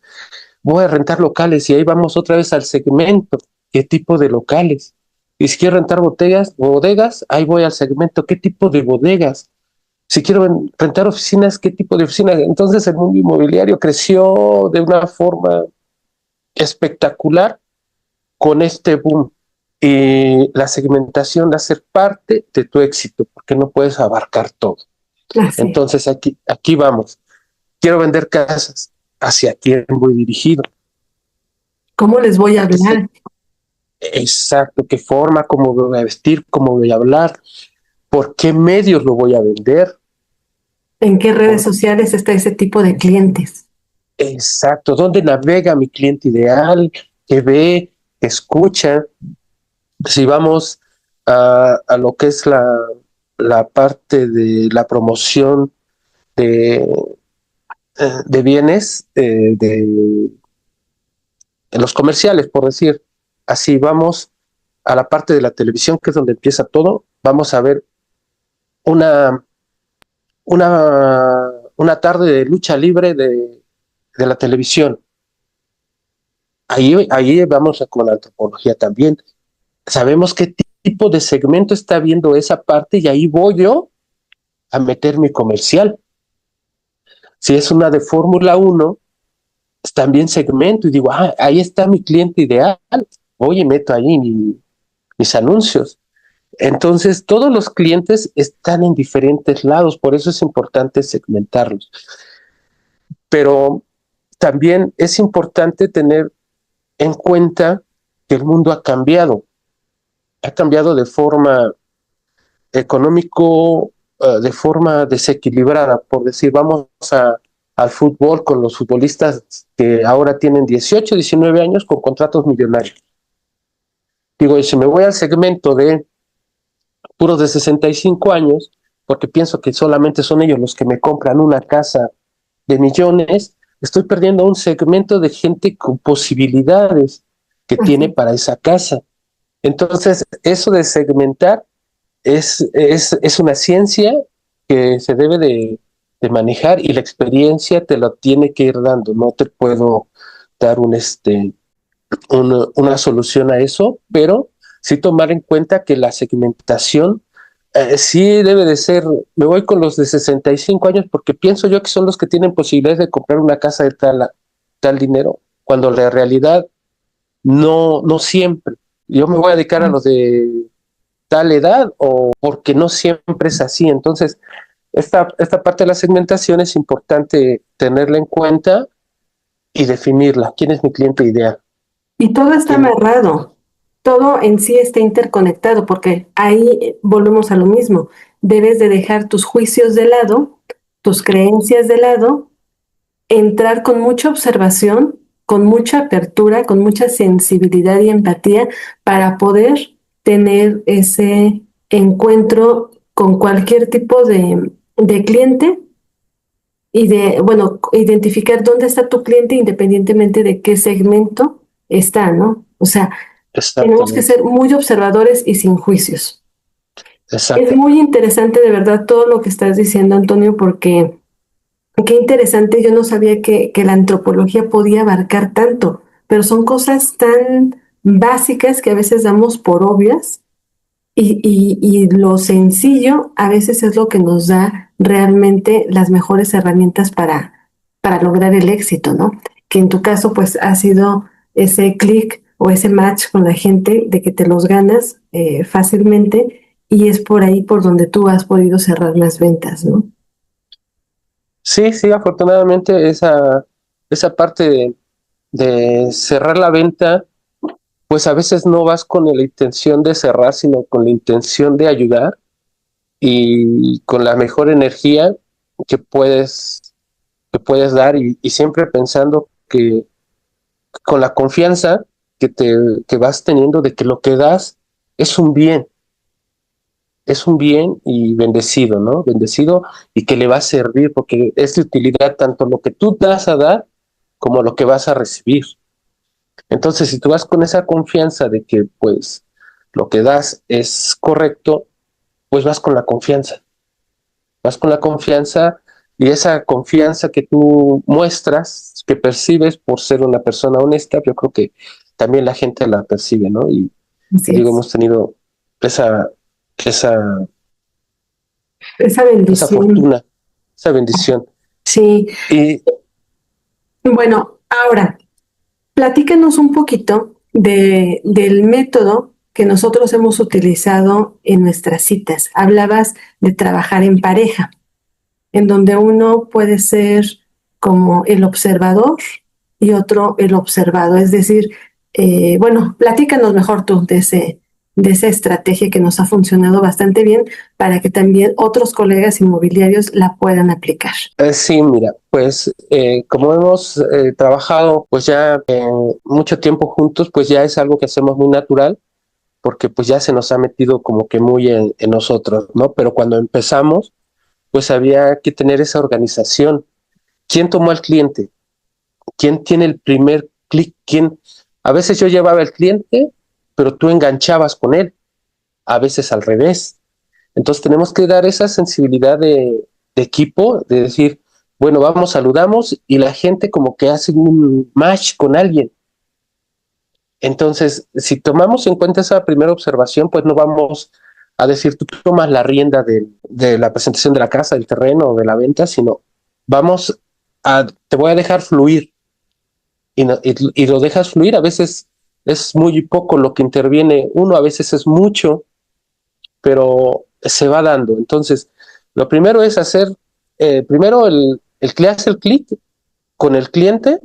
voy a rentar locales y ahí vamos otra vez al segmento, qué tipo de locales. Y si quiero rentar bodegas, ahí voy al segmento, qué tipo de bodegas. Si quiero rentar oficinas, qué tipo de oficinas. Entonces el mundo inmobiliario creció de una forma espectacular con este boom. Y la segmentación va a ser parte de tu éxito, porque no puedes abarcar todo. así. Entonces aquí vamos. Quiero vender casas. ¿Hacia quién voy dirigido? ¿Cómo les voy a ¿A qué se, hablar? exacto, qué forma, cómo voy a vestir, cómo voy a hablar, por qué medios lo voy a vender, ¿En qué redes por, sociales está ese tipo de clientes? exacto, dónde navega mi cliente ideal, qué ve, qué escucha. Si vamos a lo que es la parte de la promoción de, de bienes, los comerciales, por decir así, vamos a la parte de la televisión, que es donde empieza todo, vamos a ver una una tarde de lucha libre de la televisión. Ahí vamos con la antropología también. Sabemos qué tipo de segmento está viendo esa parte y ahí voy yo a meter mi comercial. Si es una de Fórmula 1, también segmento y digo, ahí está mi cliente ideal. Voy y meto ahí mis anuncios. Entonces, todos los clientes están en diferentes lados, por eso es importante segmentarlos. Pero también es importante tener en cuenta que el mundo ha cambiado de forma económico, de forma desequilibrada, por decir, al fútbol con los futbolistas que ahora tienen 18, 19 años con contratos millonarios. Digo, si me voy al segmento de puros de 65 años, porque pienso que solamente son ellos los que me compran una casa de millones, estoy perdiendo un segmento de gente con posibilidades que tiene Así. para esa casa. Entonces, eso de segmentar es una ciencia que se debe de manejar y la experiencia te lo tiene que ir dando. No te puedo dar una solución a eso, pero sí tomar en cuenta que la segmentación sí debe de ser, me voy con los de 65 años porque pienso yo que son los que tienen posibilidades de comprar una casa de tal dinero, cuando la realidad no siempre. Yo me voy a dedicar a los de tal edad o porque no siempre es así. Entonces, esta parte de la segmentación es importante tenerla en cuenta y definirla. ¿Quién es mi cliente ideal? Y todo está ¿Quién? amarrado, todo en sí está interconectado, porque ahí volvemos a lo mismo. Debes de dejar tus juicios de lado, tus creencias de lado, entrar con mucha observación, con mucha apertura, con mucha sensibilidad y empatía para poder tener ese encuentro con cualquier tipo de cliente y de, bueno, identificar dónde está tu cliente independientemente de qué segmento está, ¿no? O sea, tenemos que Exactamente, ser muy observadores y sin juicios. Es exactamente, muy interesante de verdad todo lo que estás diciendo, Antonio, porque qué interesante, yo no sabía que la antropología podía abarcar tanto, pero son cosas tan básicas que a veces damos por obvias y lo sencillo a veces es lo que nos da realmente las mejores herramientas para lograr el éxito, ¿no? Que en tu caso pues ha sido ese clic o ese match con la gente de que te los ganas fácilmente y es por ahí por donde tú has podido cerrar las ventas, ¿no? Sí, sí, afortunadamente esa parte de cerrar la venta, pues a veces no vas con la intención de cerrar, sino con la intención de ayudar y con la mejor energía que puedes, que puedes dar y siempre pensando que con la confianza que vas teniendo de que lo que das es un bien, es un bien y bendecido, ¿no? Bendecido y que le va a servir porque es de utilidad tanto lo que tú das a dar como lo que vas a recibir. Entonces, si tú vas con esa confianza de que pues lo que das es correcto, pues vas con la confianza y esa confianza que tú muestras, que percibes por ser una persona honesta, yo creo que también la gente la percibe, ¿no? Y Así digo, es. hemos tenido esa, esa, Esa esa bendición. fortuna, esa bendición. Sí. Y Bueno, ahora, platícanos un poquito del método que nosotros hemos utilizado en nuestras citas. Hablabas de trabajar en pareja, en donde uno puede ser como el observador y otro el observado. Es decir, bueno, platícanos mejor tú de esa estrategia que nos ha funcionado bastante bien para que también otros colegas inmobiliarios la puedan aplicar. sí, mira, pues como hemos trabajado pues ya mucho tiempo juntos, pues ya es algo que hacemos muy natural porque pues ya se nos ha metido como que muy en nosotros, ¿no? Pero cuando empezamos, pues había que tener esa organización. ¿Quién tomó al cliente? ¿Quién tiene el primer clic? ¿Quién? A veces yo llevaba al cliente, pero tú enganchabas con él, a veces al revés. Entonces tenemos que dar esa sensibilidad de equipo, de decir, bueno, vamos, saludamos y la gente como que hace un match con alguien. Entonces, si tomamos en cuenta esa primera observación, pues no vamos a decir tú tomas la rienda de la presentación de la casa, del terreno o de la venta, sino vamos te voy a dejar fluir y lo dejas fluir. A veces es muy poco lo que interviene uno, a veces es mucho, pero se va dando. Entonces, lo primero es hacer, primero el que hace el clic con el cliente,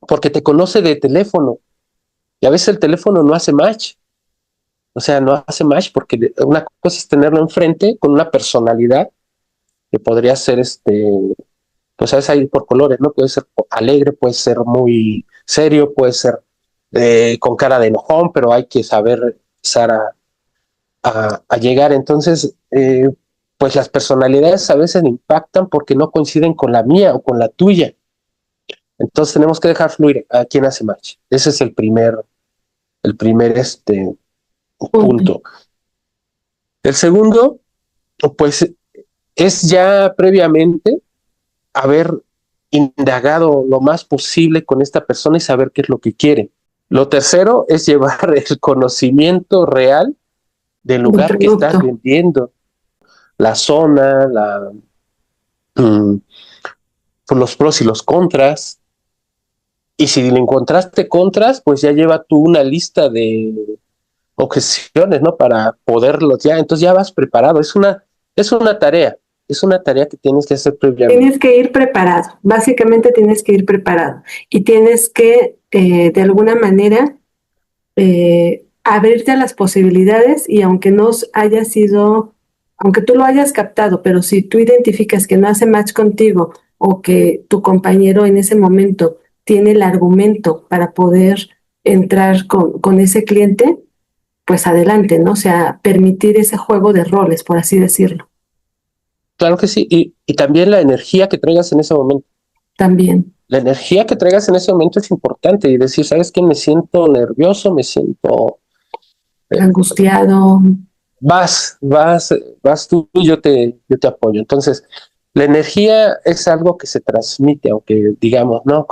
porque te conoce de teléfono y a veces el teléfono no hace match. O sea, no hace match porque una cosa es tenerlo enfrente con una personalidad que podría ser pues sabes ahí por colores, ¿no? Puede ser alegre, puede ser muy serio, puede ser con cara de enojón, pero hay que saber empezar a llegar. Entonces, pues las personalidades a veces impactan porque no coinciden con la mía o con la tuya. Entonces tenemos que dejar fluir a quien hace match. Ese es el primer Punto. punto. El segundo, pues es ya previamente haber indagado lo más posible con esta persona y saber qué es lo que quiere. Lo tercero es llevar el conocimiento real del El lugar que estás producto. vendiendo, la zona, mm, pues los pros y los contras. Y si le encontraste contras, pues ya lleva tú una lista de objeciones, ¿no? Para poderlos ya, entonces ya vas preparado. Es una tarea que tienes que hacer previamente. Tienes que ir preparado, básicamente tienes que ir preparado y tienes que de alguna manera abrirte a las posibilidades y aunque no haya sido, aunque tú lo hayas captado, pero si tú identificas que no hace match contigo o que tu compañero en ese momento tiene el argumento para poder entrar con ese cliente, pues adelante, ¿no? O sea, permitir ese juego de roles, por así decirlo, Claro que sí, y también la energía que traigas en ese momento. también. La energía que traigas en ese momento es importante y decir, ¿sabes qué? Me siento nervioso, me siento... eh, Angustiado. vas tú y yo te apoyo. Entonces, la energía es algo que se transmite, aunque digamos, ¿no?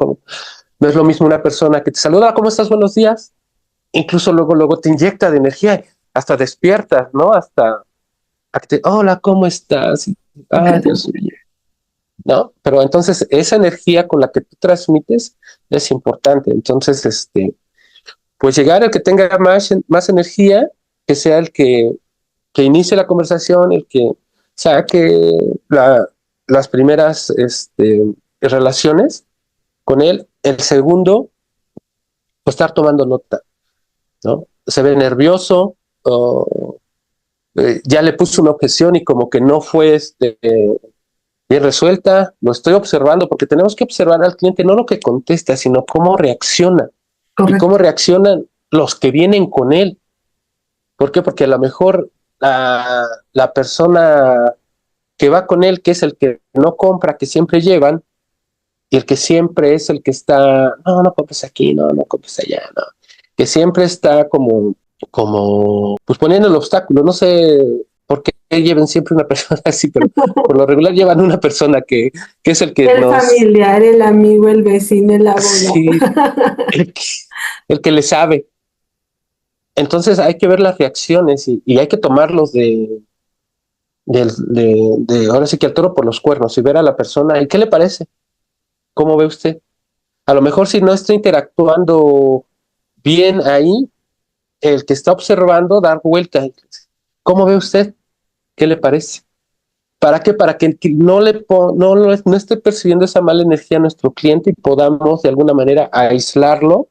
No es lo mismo una persona que te saluda, ¿cómo estás? Buenos días. Incluso luego te inyecta de energía. hasta despiertas, ¿no? Hasta a que hola, ¿cómo estás? Y, ay, Dios mío, ¿no? Pero entonces esa energía con la que tú transmites es importante. Entonces, pues llegar al que tenga más energía, que sea el que inicie la conversación, el que saque las primeras relaciones con él. El segundo, pues estar tomando nota, ¿no? Se ve nervioso, o, ya le puso una objeción y como que no fue bien resuelta, lo estoy observando, porque tenemos que observar al cliente no lo que contesta, sino cómo reacciona y cómo Correcto. reaccionan los que vienen con él. ¿Por qué? Porque a lo mejor la persona que va con él, que es el que no compra, que siempre llevan, y el que siempre es el que está, no, no compres aquí, no, no compres allá, no, que siempre está pues poniendo el obstáculo, no sé por qué lleven siempre una persona así, pero por lo regular llevan una persona que es el que El familiar, el amigo, el vecino, el abogado. sí, el que, el que le sabe. Entonces hay que ver las reacciones y hay que tomarlos ahora sí que al toro por los cuernos y ver a la persona y qué le parece, cómo ve usted. A lo mejor si no está interactuando bien ahí, el que está observando dar vuelta. ¿Cómo ve usted? ¿Qué le parece? ¿Para qué? Para que no esté percibiendo esa mala energía a nuestro cliente y podamos de alguna manera aislarlo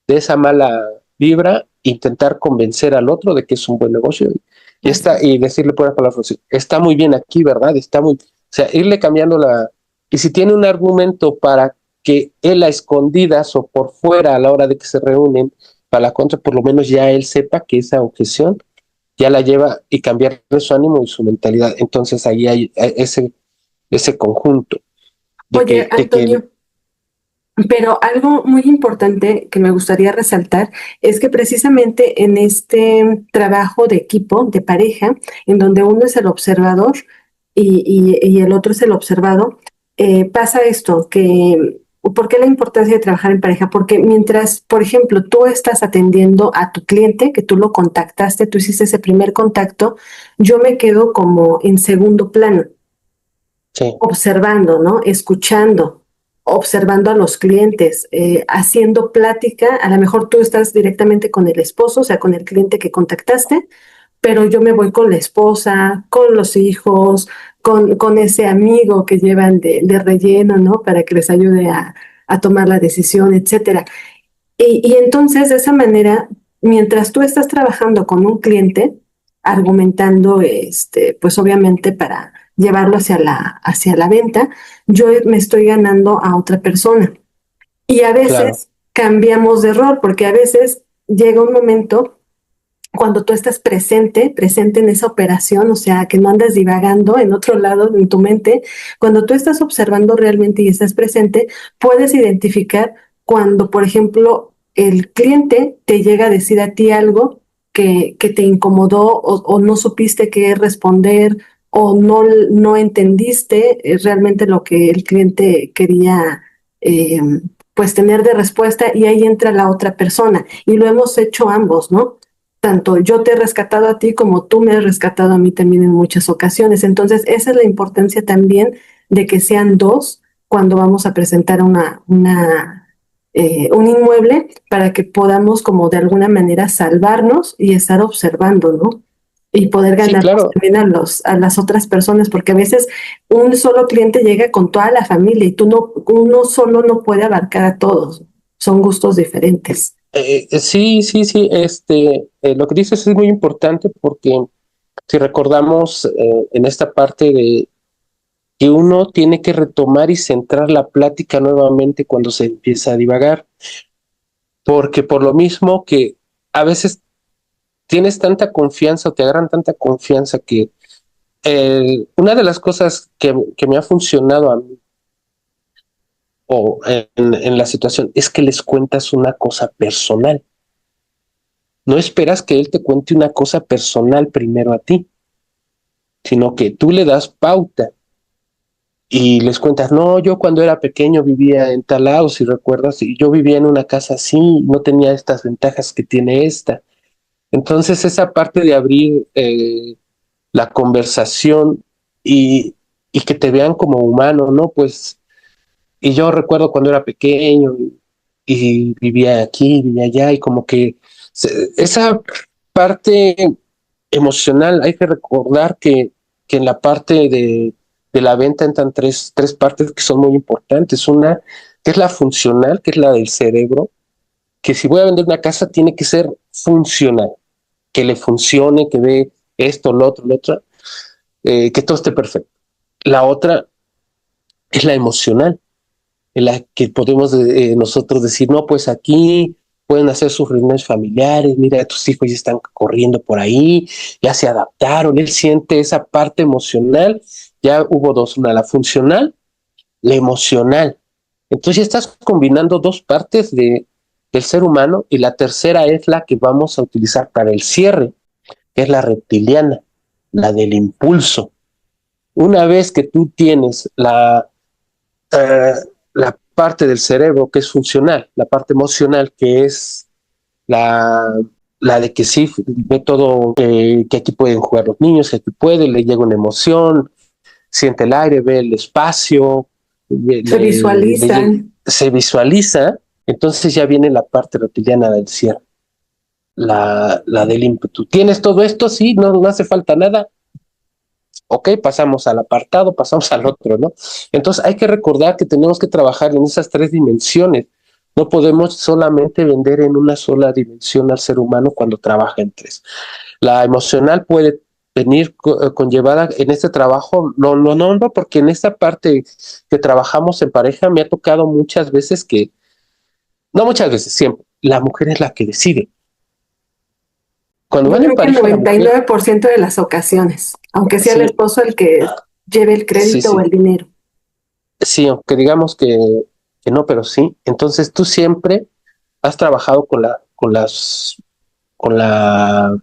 de esa mala vibra, intentar convencer al otro de que es un buen negocio Así es. y decirle por palabras, está muy bien aquí, ¿verdad? O sea, irle cambiando y si tiene un argumento para que él a escondidas o por fuera a la hora de que se reúnen para la contra, por lo menos ya él sepa que esa objeción ya la lleva y cambiarle su ánimo y su mentalidad. Entonces ahí hay ese conjunto Oye, de que Antonio, pero algo muy importante que me gustaría resaltar es que precisamente en este trabajo de equipo, de pareja, en donde uno es el observador y el otro es el observado, pasa esto, que ¿por qué la importancia de trabajar en pareja? Porque mientras, por ejemplo, tú estás atendiendo a tu cliente, que tú lo contactaste, tú hiciste ese primer contacto, yo me quedo como en segundo plano sí, observando, ¿no? Escuchando, observando a los clientes, haciendo plática. A lo mejor tú estás directamente con el esposo, o sea, con el cliente que contactaste, pero yo me voy con la esposa, con los hijos, con ese amigo que llevan de relleno, ¿no? Para que les ayude a tomar la decisión, etcétera. Y entonces, de esa manera, mientras tú estás trabajando con un cliente, argumentando, pues obviamente para llevarlo hacia la venta, yo me estoy ganando a otra persona. Y a claro, veces cambiamos de rol, porque a veces llega un momento cuando tú estás presente en esa operación, o sea, que no andas divagando en otro lado en tu mente, cuando tú estás observando realmente y estás presente, puedes identificar cuando, por ejemplo, el cliente te llega a decir a ti algo que te incomodó o no supiste qué responder o no entendiste realmente lo que el cliente quería eh, pues tener de respuesta y ahí entra la otra persona. Y lo hemos hecho ambos, ¿no? Tanto yo te he rescatado a ti como tú me has rescatado a mí también en muchas ocasiones. Entonces, esa es la importancia también de que sean dos cuando vamos a presentar un inmueble para que podamos como de alguna manera salvarnos y estar observando, ¿no? Y poder sí, ganarnos claro. también a las otras personas, porque a veces un solo cliente llega con toda la familia y uno solo no puede abarcar a todos. Son gustos diferentes. Sí, sí, sí, lo que dices es muy importante porque si recordamos en esta parte de que uno tiene que retomar y centrar la plática nuevamente cuando se empieza a divagar, porque por lo mismo que a veces tienes tanta confianza o te agarran tanta confianza que una de las cosas que me ha funcionado a mí o en la situación es que les cuentas una cosa personal. No esperas que él te cuente una cosa personal primero a ti, sino que tú le das pauta y les cuentas, no, yo cuando era pequeño vivía en tal lado, si recuerdas, y yo vivía en una casa así, no tenía estas ventajas que tiene esta. Entonces esa parte de abrir la conversación y, y que te vean como humano, ¿no? Pues, y yo recuerdo cuando era pequeño y vivía aquí, vivía allá, y como que esa parte emocional, hay que recordar que en la parte de la venta entran tres partes que son muy importantes. Una, que es la funcional, que es la del cerebro, que si voy a vender una casa tiene que ser funcional, que le funcione, que ve esto, lo otro, que todo esté perfecto. La otra es la emocional, en la que podemos nosotros decir, no, pues aquí pueden hacer sus reuniones familiares, mira, tus hijos ya están corriendo por ahí, ya se adaptaron, él siente esa parte emocional, ya hubo dos, una, la funcional, la emocional. Entonces ya estás combinando dos partes del ser humano y la tercera es la que vamos a utilizar para el cierre, que es la reptiliana, la del impulso. Una vez que tú tienes eh, la parte del cerebro que es funcional, la parte emocional que es la, la de que sí ve todo, que aquí pueden jugar los niños, que aquí puede, le llega una emoción, siente el aire, ve el espacio, Se visualizan. se visualiza, entonces ya viene la parte reptiliana del cierre, la del ímpetu. ¿Tienes todo esto? Sí, no hace falta nada. Ok, pasamos al apartado, pasamos al otro, ¿no? Entonces hay que recordar que tenemos que trabajar en esas tres dimensiones. No podemos solamente vender en una sola dimensión al ser humano cuando trabaja en tres. La emocional puede venir conllevada en este trabajo, no, porque en esta parte que trabajamos en pareja me ha tocado muchas veces que, no muchas veces, siempre, la mujer es la que decide. Cuando Yo van en creo que el pareja, la mujer, 99% de las ocasiones, aunque sea el sí, esposo el que lleve el sí, crédito o sí. el dinero. Sí, aunque digamos que no, pero sí. Entonces tú siempre has trabajado con la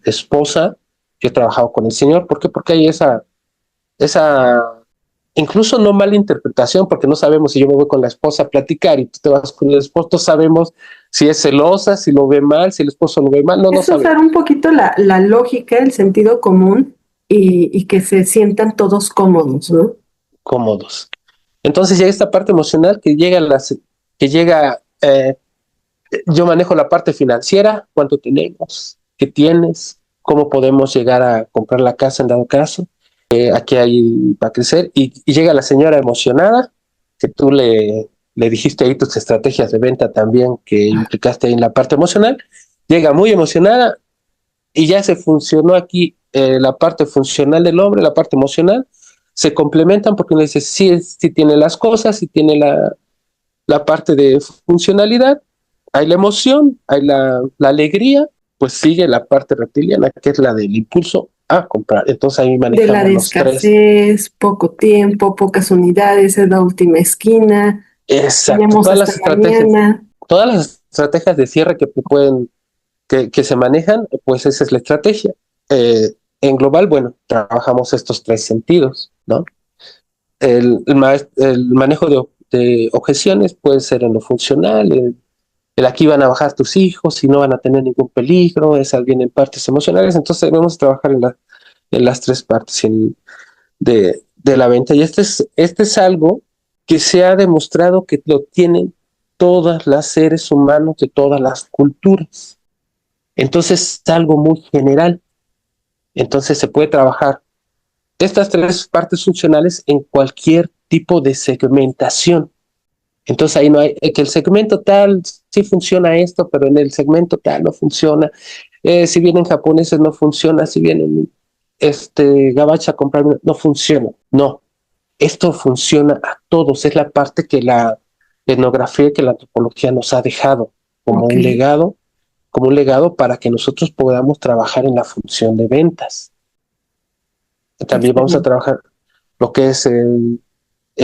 esposa, yo he trabajado con el señor. ¿Por qué? Porque hay esa, incluso no mala interpretación, porque no sabemos si yo me voy con la esposa a platicar y tú te vas con el esposo, no sabemos si es celosa, si lo ve mal, si el esposo lo ve mal, no Es sabemos. usar un poquito la lógica, el sentido común y que se sientan todos cómodos, ¿no? Cómodos. Entonces ya esta parte emocional que llega yo manejo la parte financiera, cuánto tenemos, qué tienes, cómo podemos llegar a comprar la casa en dado caso, aquí hay para crecer, y llega la señora emocionada, que tú le dijiste ahí tus estrategias de venta también, que implicaste ahí en la parte emocional, llega muy emocionada y ya se funcionó aquí la parte funcional del hombre, la parte emocional, se complementan porque uno dice, sí, sí tiene las cosas, sí tiene la parte de funcionalidad, hay la emoción, hay la alegría, pues sigue la parte reptiliana, que es la del impulso a comprar. Entonces ahí De la manejamos de los tres. escasez, poco tiempo, pocas unidades, es la última esquina, Exacto, tenemos hasta mañana. todas las estrategias de cierre que pueden, que se manejan, pues esa es la estrategia. En global, bueno, trabajamos estos tres sentidos, ¿no? El manejo de objeciones puede ser en lo funcional, el aquí van a bajar tus hijos y no van a tener ningún peligro, esas vienen partes emocionales, entonces debemos trabajar en las tres partes de la venta. Y este es algo que se ha demostrado que lo tienen todas las seres humanos de todas las culturas. Entonces es algo muy general. Entonces se puede trabajar estas tres partes funcionales en cualquier tipo de segmentación. Entonces ahí no hay, que el segmento tal sí funciona esto, pero en el segmento tal no funciona. Si vienen japoneses no funciona, si vienen gabacha a comprar no funciona. No, esto funciona a todos. Es la parte que la etnografía, que la antropología nos ha dejado Ok, como un legado para que nosotros podamos trabajar en la función de ventas. También vamos a excelente. trabajar lo que es el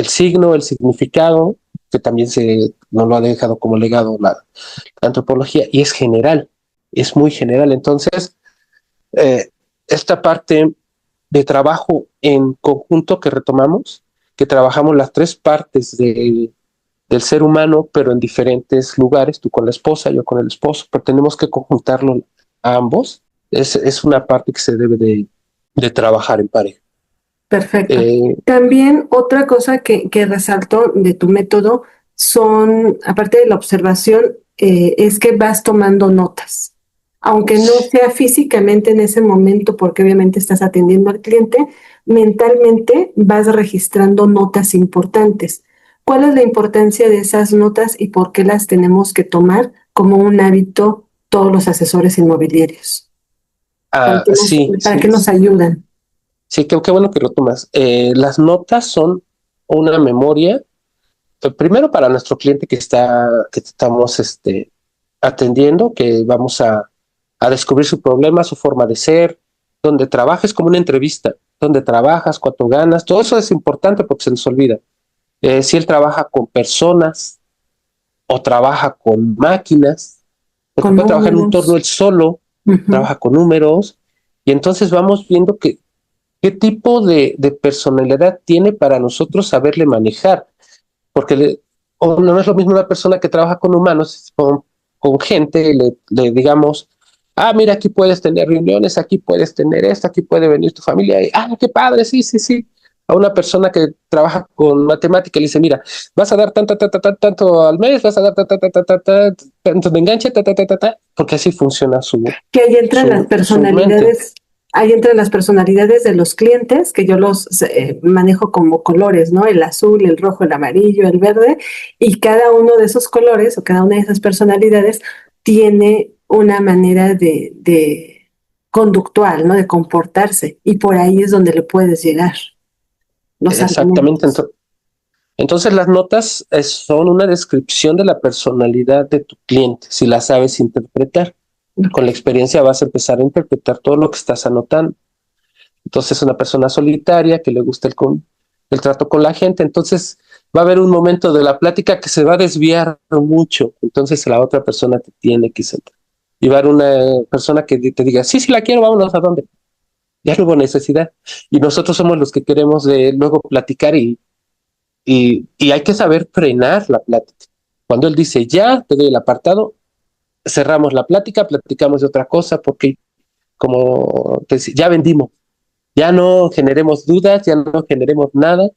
signo, el significado, que también nos lo ha dejado como legado la antropología, y es general, es muy general. Entonces, eh, esta parte de trabajo en conjunto que retomamos, que trabajamos las tres partes del ser humano, pero en diferentes lugares, tú con la esposa, yo con el esposo, pero tenemos que conjuntarlo a ambos. Es una parte que se debe de trabajar en pareja. Perfecto. Eh, También otra cosa que resalto de tu método son, aparte de la observación, es que vas tomando notas. Aunque no sea físicamente en ese momento, porque obviamente estás atendiendo al cliente, mentalmente vas registrando notas importantes. ¿Cuál es la importancia de esas notas y por qué las tenemos que tomar como un hábito todos los asesores inmobiliarios? sí, ¿Para sí, qué nos ayudan? sí, qué bueno que lo tomas. Las notas son una memoria, primero para nuestro cliente que estamos atendiendo, que vamos a descubrir su problema, su forma de ser, donde trabajes como una entrevista, donde trabajas, cuánto ganas, todo eso es importante porque se nos olvida. Si él trabaja con personas o trabaja con máquinas, porque Con puede trabajar en un números. torno él solo, Ujú. trabaja con números, y entonces vamos viendo qué tipo de personalidad tiene para nosotros saberle manejar, porque o no es lo mismo una persona que trabaja con humanos, con gente, le digamos, mira, aquí puedes tener reuniones, aquí puedes tener esto, aquí puede venir tu familia, y, qué padre, sí, sí, sí. A una persona que trabaja con matemática le dice, mira, vas a dar tanto al mes, vas a dar tanto de enganche, porque así funciona Que ahí entran las su mente. personalidades, ahí entran las personalidades de los clientes, que yo los manejo como colores, ¿no? El azul, el rojo, el amarillo, el verde, y cada uno de esos colores o cada una de esas personalidades tiene una manera de conductual, ¿no? De comportarse, y por ahí es donde le puedes llegar, los Exactamente. argumentos. Entonces las notas son una descripción de la personalidad de tu cliente, si la sabes interpretar. Con la experiencia vas a empezar a interpretar todo lo que estás anotando. Entonces una persona solitaria que le gusta el trato con la gente, entonces va a haber un momento de la plática que se va a desviar mucho, entonces la otra persona te tiene que sentar. Y va a haber una persona que te diga, sí, sí la quiero, vámonos a dónde. Ya no hubo necesidad. Y nosotros somos los que queremos luego platicar y hay que saber frenar la plática. Cuando él dice ya, te doy el apartado, cerramos la plática, platicamos de otra cosa, porque como te decía, ya vendimos, ya no generemos dudas, ya no generemos nada,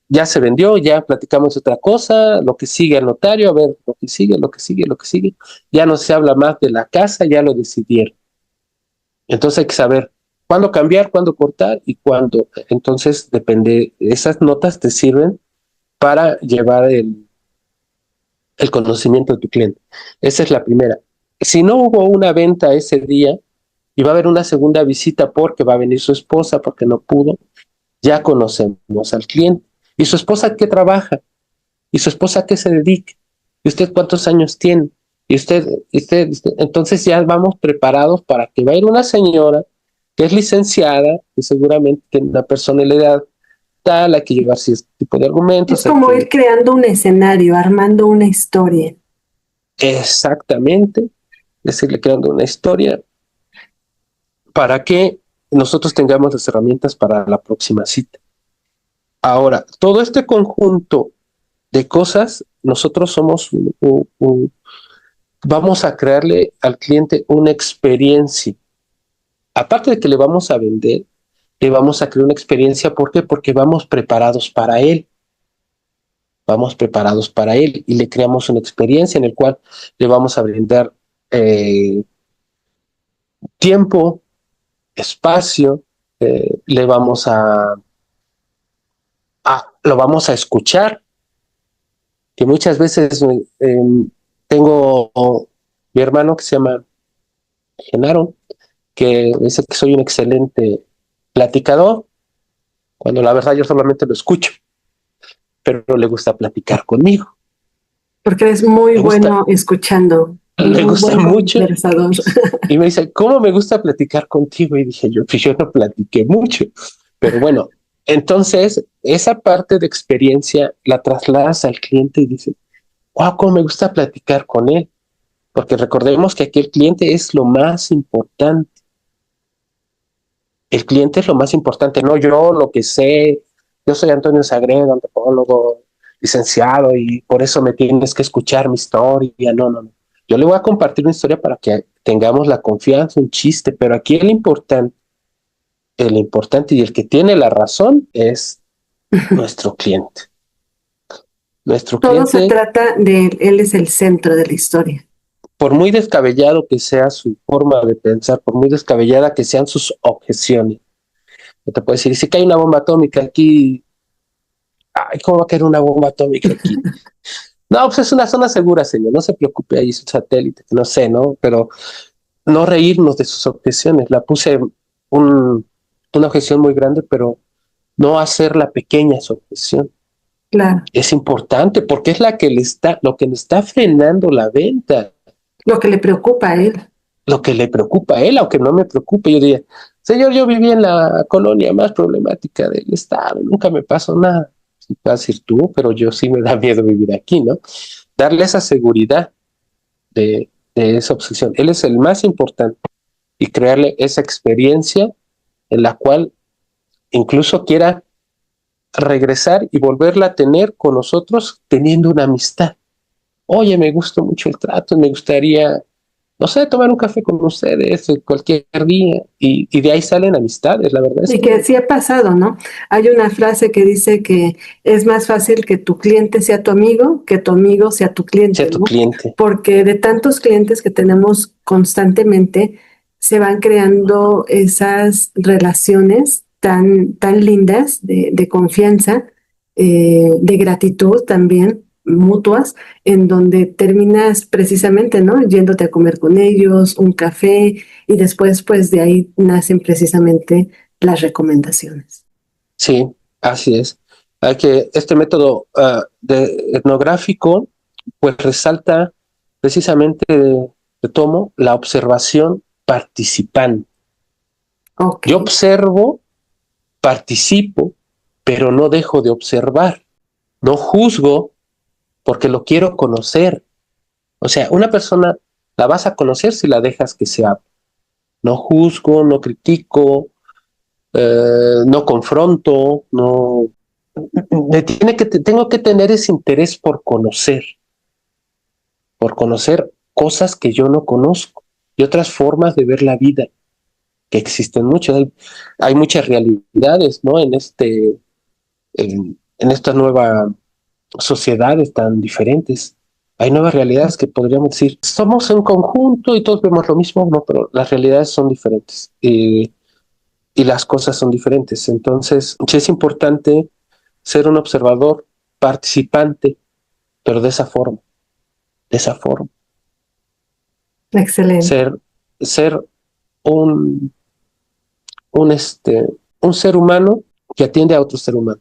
ya se vendió, ya platicamos de otra cosa, lo que sigue al notario, a ver, lo que sigue, lo que sigue, lo que sigue, ya no se habla más de la casa, ya lo decidieron. Entonces hay que saber cuándo cambiar, cuándo cortar y cuándo. Entonces depende, esas notas te sirven para llevar el conocimiento de tu cliente. Esa es la primera. Si no hubo una venta ese día y va a haber una segunda visita porque va a venir su esposa porque no pudo, ya conocemos al cliente. ¿Y su esposa qué trabaja? ¿Y su esposa qué se dedica? ¿Y usted cuántos años tiene? Entonces ya vamos preparados para que va a ir una señora que es licenciada, que seguramente tiene una personalidad tal, hay que llevar cierto tipo de Es argumentos, hay como ir que creando un escenario, armando una historia. exactamente decirle creando una historia para que nosotros tengamos las herramientas para la próxima cita. Ahora, todo este conjunto de cosas, nosotros somos vamos a crearle al cliente una experiencia. Aparte de que le vamos a vender, le vamos a crear una experiencia. ¿Por qué? Porque vamos preparados para él. Vamos preparados para él y le creamos una experiencia en el cual le vamos a brindar eh, tiempo, espacio, le vamos lo vamos a escuchar, que muchas veces tengo mi hermano que se llama Genaro, que dice que soy un excelente platicador, cuando la verdad yo solamente lo escucho, pero le gusta platicar conmigo. Porque eres muy Le gusta, bueno escuchando, un le muy gusta buen mucho conversador. y me dice, ¿cómo me gusta platicar contigo? Y dije yo, pues yo no platiqué mucho, pero bueno, entonces esa parte de experiencia la trasladas al cliente y dice, wow, cómo me gusta platicar con él, porque recordemos que aquí el cliente es lo más importante. El cliente es lo más importante, no yo lo que sé. Yo soy Antonio Sagredo, antropólogo, licenciado, y por eso me tienes que escuchar mi historia. No, no, no. Yo le voy a compartir una historia para que tengamos la confianza, un chiste, pero aquí el importante y el que tiene la razón es nuestro cliente. Nuestro Todo se cliente, trata de él, él es el centro de la historia. por muy descabellado que sea su forma de pensar, por muy descabellada que sean sus objeciones, no te puedo decir, si cae una bomba atómica aquí, ay, ¿cómo va a caer una bomba atómica aquí? No, pues es una zona segura, señor, no se preocupe, ahí es un satélite, no sé, ¿no? Pero no reírnos de sus objeciones, la puse una objeción muy grande, pero no hacer la pequeña su objeción. Claro. Es importante porque es la que lo que le está frenando la venta, Lo que le preocupa a él. lo que le preocupa a él, aunque no me preocupe. Yo diría, señor, yo viví en la colonia más problemática del estado, nunca me pasó nada. Sí, vas a decir tú, pero yo sí me da miedo vivir aquí, ¿no? Darle esa seguridad de esa obsesión. Él es el más importante y crearle esa experiencia en la cual incluso quiera regresar y volverla a tener con nosotros teniendo una amistad. Oye, me gustó mucho el trato, me gustaría, no sé, tomar un café con ustedes cualquier día y de ahí salen amistades, la verdad es Y que que sí ha pasado, ¿no? Hay una frase que dice que es más fácil que tu cliente sea tu amigo sea tu sea cliente, tu ¿no? cliente. Porque de tantos clientes que tenemos constantemente, se van creando esas relaciones tan lindas de confianza, de gratitud también, mutuas, en donde terminas precisamente, ¿no? Yéndote a comer con ellos, un café, y después, pues de ahí nacen precisamente las recomendaciones. Sí, así es. Hay que, este método de etnográfico, pues resalta precisamente, retomo, la observación participante. Ok, Yo observo, participo, pero no dejo de observar. No juzgo porque lo quiero conocer. O sea, una persona la vas a conocer si la dejas que se hable. No juzgo, no critico, no confronto, no. Tengo que tener ese interés por conocer cosas que yo no conozco y otras formas de ver la vida, que existen muchas. Hay muchas realidades, ¿no? En esta nueva sociedades tan diferentes. Hay nuevas realidades que podríamos decir, somos en conjunto y todos vemos lo mismo, no, pero las realidades son diferentes y las cosas son diferentes. Entonces, sí es importante ser un observador participante, pero de esa forma, excelente. ser, ser un, un, este, un ser humano que atiende a otro ser humano.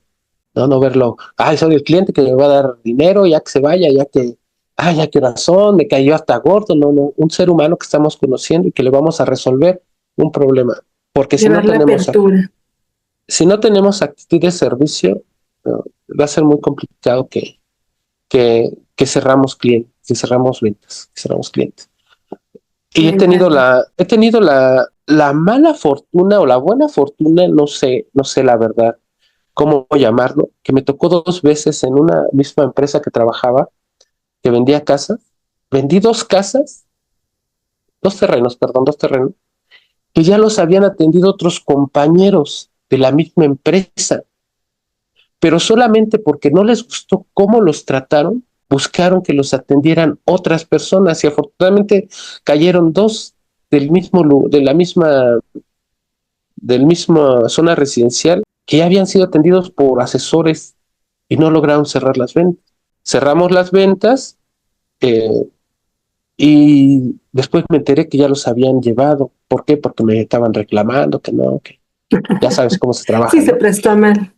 No, no verlo, ay, soy el cliente que me va a dar dinero, ya que se vaya, ya que, ay, ya que razón, me cayó hasta gordo, no, no, un ser humano que estamos conociendo y que le vamos a resolver un problema. Porque Llevar la apertura. si no tenemos actitud de servicio, va a ser muy complicado que cerramos clientes, que cerramos ventas, que cerramos clientes. Y Me encanta. he tenido la mala fortuna o la buena fortuna, no sé la verdad cómo llamarlo, que me tocó dos veces en una misma empresa que trabajaba, que vendía casas. Vendí dos casas, dos terrenos, perdón, dos terrenos, que ya los habían atendido otros compañeros de la misma empresa, pero solamente porque no les gustó cómo los trataron, buscaron que los atendieran otras personas y afortunadamente cayeron dos de la del misma zona residencial que ya habían sido atendidos por asesores y no lograron cerrar las ventas. Cerramos las ventas eh, y después me enteré que ya los habían llevado. ¿Por qué? Porque me estaban reclamando que no, que ya sabes cómo se Sí, trabaja, se ¿no? prestó a mal.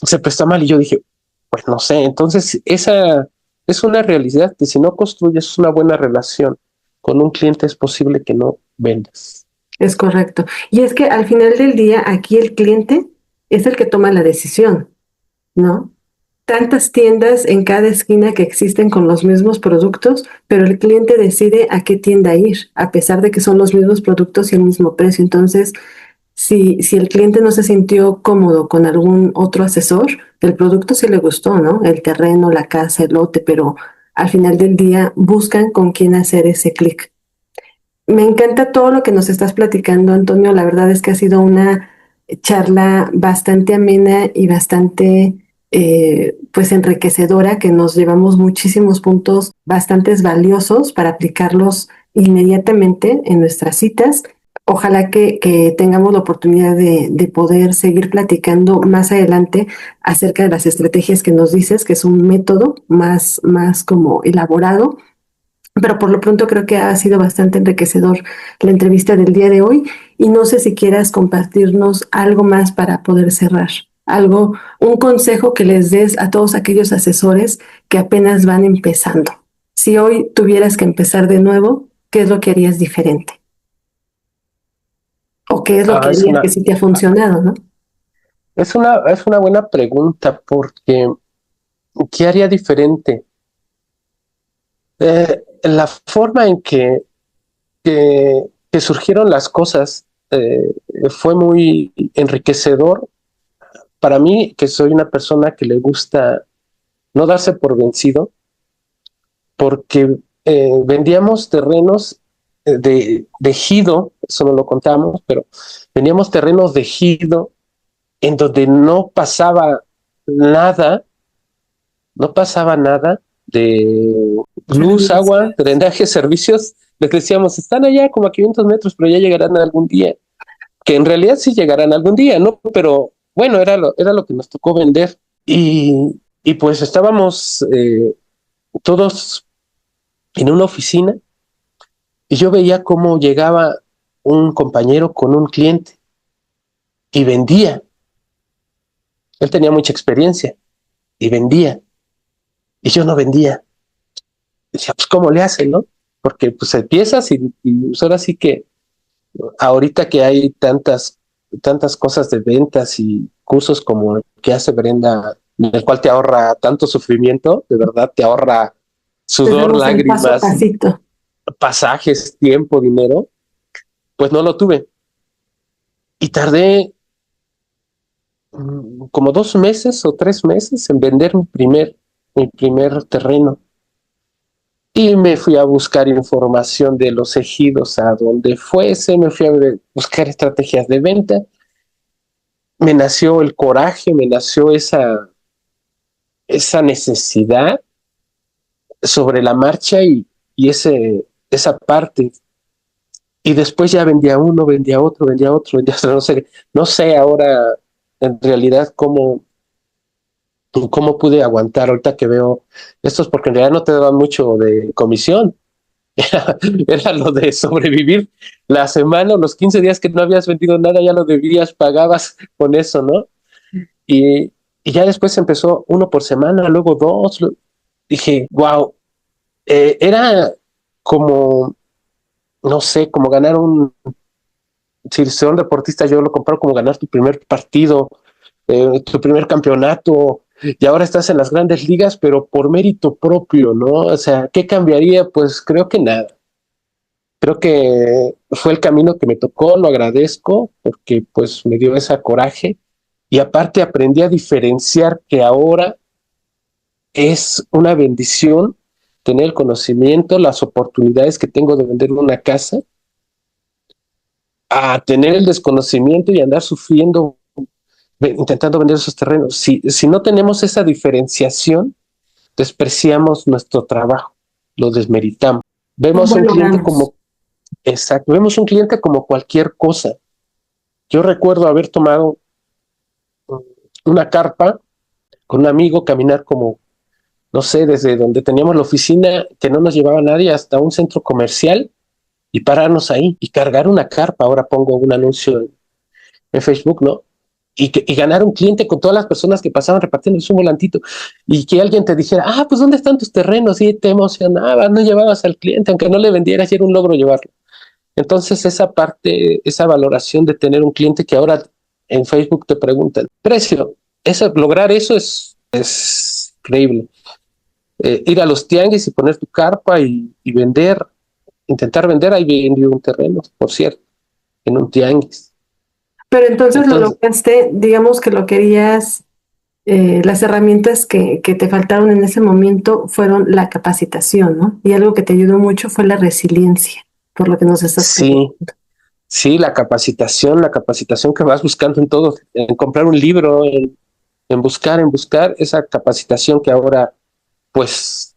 Se presta mal y yo dije, pues no sé, entonces esa es una realidad que si no construyes una buena relación con un cliente es posible que no vendas. Es correcto. Y es que al final del día, aquí el cliente es el que toma la decisión, ¿no? Tantas tiendas en cada esquina que existen con los mismos productos, pero el cliente decide a qué tienda ir, a pesar de que son los mismos productos y el mismo precio. Entonces, si el cliente no se sintió cómodo con algún otro asesor, el producto sí le gustó, ¿no? El terreno, la casa, el lote, pero al final del día buscan con quién hacer ese clic. Me encanta todo lo que nos estás platicando, Antonio. La verdad es que ha sido una charla bastante amena y bastante, pues, enriquecedora, que nos llevamos muchísimos puntos bastante valiosos para aplicarlos inmediatamente en nuestras citas. Ojalá que tengamos la oportunidad de poder seguir platicando más adelante acerca de las estrategias que nos dices, que es un método más como elaborado, pero por lo pronto creo que ha sido bastante enriquecedor la entrevista del día de hoy y no sé si quieras compartirnos algo más para poder cerrar, algo, un consejo que les des a todos aquellos asesores que apenas van empezando. Si hoy tuvieras que empezar de nuevo, ¿qué es lo que harías diferente? ¿O qué es lo que Ah, harías que sí te ha funcionado, ¿no? es una buena pregunta porque ¿qué haría diferente? La forma en que surgieron las cosas fue muy enriquecedor para mí, que soy una persona que le gusta no darse por vencido, porque vendíamos terrenos de ejido, eso no lo contamos, pero vendíamos terrenos de ejido en donde nada, no pasaba nada de luz, agua, Servicios. drenaje, servicios. Les decíamos, están allá como a 500 metros, pero ya llegarán algún día. Que en realidad sí llegarán algún día, ¿no? Pero bueno, era lo que nos tocó vender. Y pues estábamos todos en una oficina y yo veía cómo llegaba un compañero con un cliente y vendía. Él tenía mucha experiencia y vendía. Y yo no vendía. Decía, pues, ¿cómo le hace, no? Porque pues empiezas y pues, ahora sí que ahorita que hay tantas cosas de ventas y cursos como el que hace Brenda, en el cual te ahorra tanto sufrimiento, de verdad te ahorra sudor, Empezamos en paso a lágrimas, pasito. pasajes, tiempo, dinero, pues no lo tuve. Y tardé como 2 meses o 3 meses en vender mi primer terreno. Y me fui a buscar información de los ejidos a donde fuese, me fui a buscar estrategias de venta, me nació el coraje, me nació esa necesidad sobre la marcha esa parte. Y después ya vendía uno, vendía otro, vendía otro. No sé ahora en realidad cómo pude aguantar ahorita que veo estos, porque en realidad no te daban mucho de comisión. Era lo de sobrevivir la semana o los 15 días que no habías vendido nada, ya lo debías, pagabas con eso, ¿no? Y, y ya después empezó uno por semana, luego dos. Dije, wow, era como, no sé, como ganar si soy un deportista, yo lo comparo como ganar tu primer partido, tu primer campeonato, y ahora estás en las grandes ligas, pero por mérito propio, ¿no? O sea, ¿qué cambiaría? Pues creo que nada. Creo que fue el camino que me tocó, lo agradezco porque pues me dio ese coraje y aparte aprendí a diferenciar que ahora es una bendición tener el conocimiento, las oportunidades que tengo de vender una casa, a tener el desconocimiento y andar sufriendo intentando vender esos terrenos. Si no tenemos esa diferenciación, despreciamos nuestro trabajo, lo desmeritamos. Vemos ¿Cómo un cliente logramos? como, exacto, vemos un cliente como cualquier cosa. Yo recuerdo haber tomado una carpa con un amigo, caminar como, no sé, desde donde teníamos la oficina, que no nos llevaba nadie, hasta un centro comercial y pararnos ahí y cargar una carpa. Ahora pongo un anuncio en Facebook, ¿no? Y ganar un cliente con todas las personas que pasaban repartiendo un volantito y que alguien te dijera, pues ¿dónde están tus terrenos? Y te emocionabas, no llevabas al cliente, aunque no le vendieras, y era un logro llevarlo. Entonces esa parte, esa valoración de tener un cliente que ahora en Facebook te preguntan, precio, lograr eso es increíble. Ir a los tianguis y poner tu carpa y vender, intentar vender, ahí vendí un terreno, por cierto, en un tianguis. Pero entonces lo Entonces, lograste, digamos que lo querías las herramientas que te faltaron en ese momento fueron la capacitación, ¿no? Y algo que te ayudó mucho fue la resiliencia, por lo que nos estás Sí, platicando. sí, la capacitación que vas buscando en todo, en comprar un libro, en buscar esa capacitación que ahora, pues,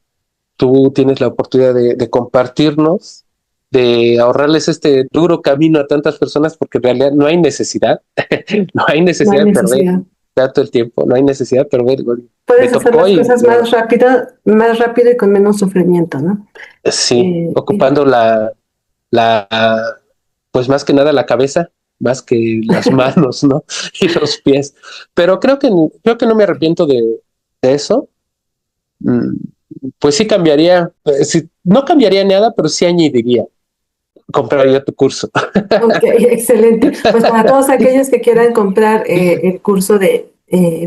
tú tienes la oportunidad de compartirnos, de ahorrarles este duro camino a tantas personas, porque en realidad no hay necesidad, no hay No hay necesidad de perder necesidad. tanto el tiempo, no hay necesidad de perder. Me Puedes hacer tocó las cosas de verdad, más rápido y con menos sufrimiento, ¿no? sí, Y ocupando la, pues más que nada la cabeza, más que las manos, ¿no? Y los pies. Pero creo que no me arrepiento de eso. Mm, Pues sí cambiaría, sí, no cambiaría nada, pero sí añadiría, compraría tu curso. ok, excelente. Pues para todos aquellos que quieran comprar el curso de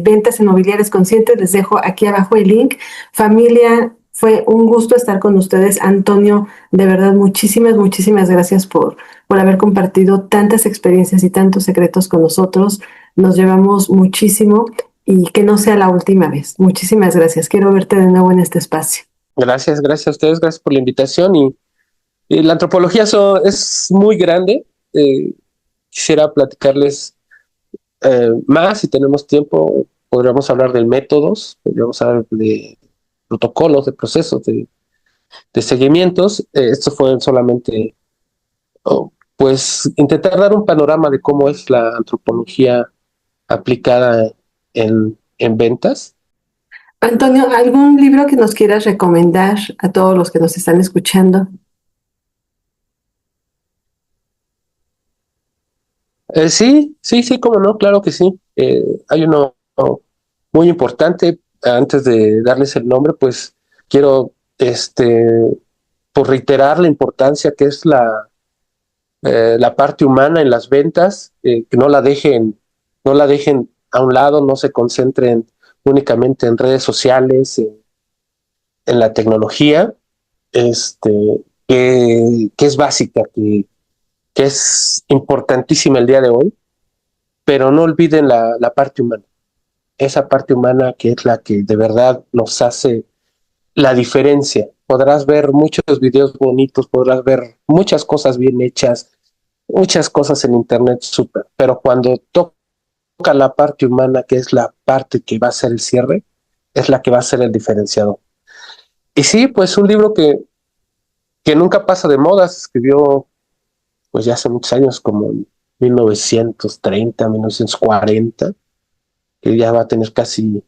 ventas inmobiliarias conscientes, les dejo aquí abajo el link. Familia, fue un gusto estar con ustedes. Antonio, de verdad, muchísimas gracias por haber compartido tantas experiencias y tantos secretos con nosotros. Nos llevamos muchísimo y que no sea la última vez. Muchísimas gracias. Quiero verte de nuevo en este espacio. Gracias a ustedes, gracias por la invitación. Y la antropología es muy grande. Eh, Quisiera platicarles más si tenemos tiempo. Podríamos hablar de métodos, podríamos hablar de protocolos, de procesos, de seguimientos. Esto fue solamente, pues, intentar dar un panorama de cómo es la antropología aplicada en ventas. Antonio, ¿algún libro que nos quieras recomendar a todos los que nos están escuchando? Sí, cómo no, claro que sí. Hay uno muy importante. Antes de darles el nombre, pues quiero por reiterar la importancia que es la parte humana en las ventas, que no la dejen a un lado, no se concentren únicamente en redes sociales, en la tecnología, que es básica, que es importantísima el día de hoy, pero no olviden la parte humana, esa parte humana que es la que de verdad nos hace la diferencia. Podrás ver muchos videos bonitos, podrás ver muchas cosas bien hechas, muchas cosas en internet súper, pero cuando toca la parte humana, que es la parte que va a ser el cierre, es la que va a ser el diferenciador. Y sí, pues un libro que nunca pasa de moda, se escribió pues ya hace muchos años, como en 1930, 1940, que ya va a tener casi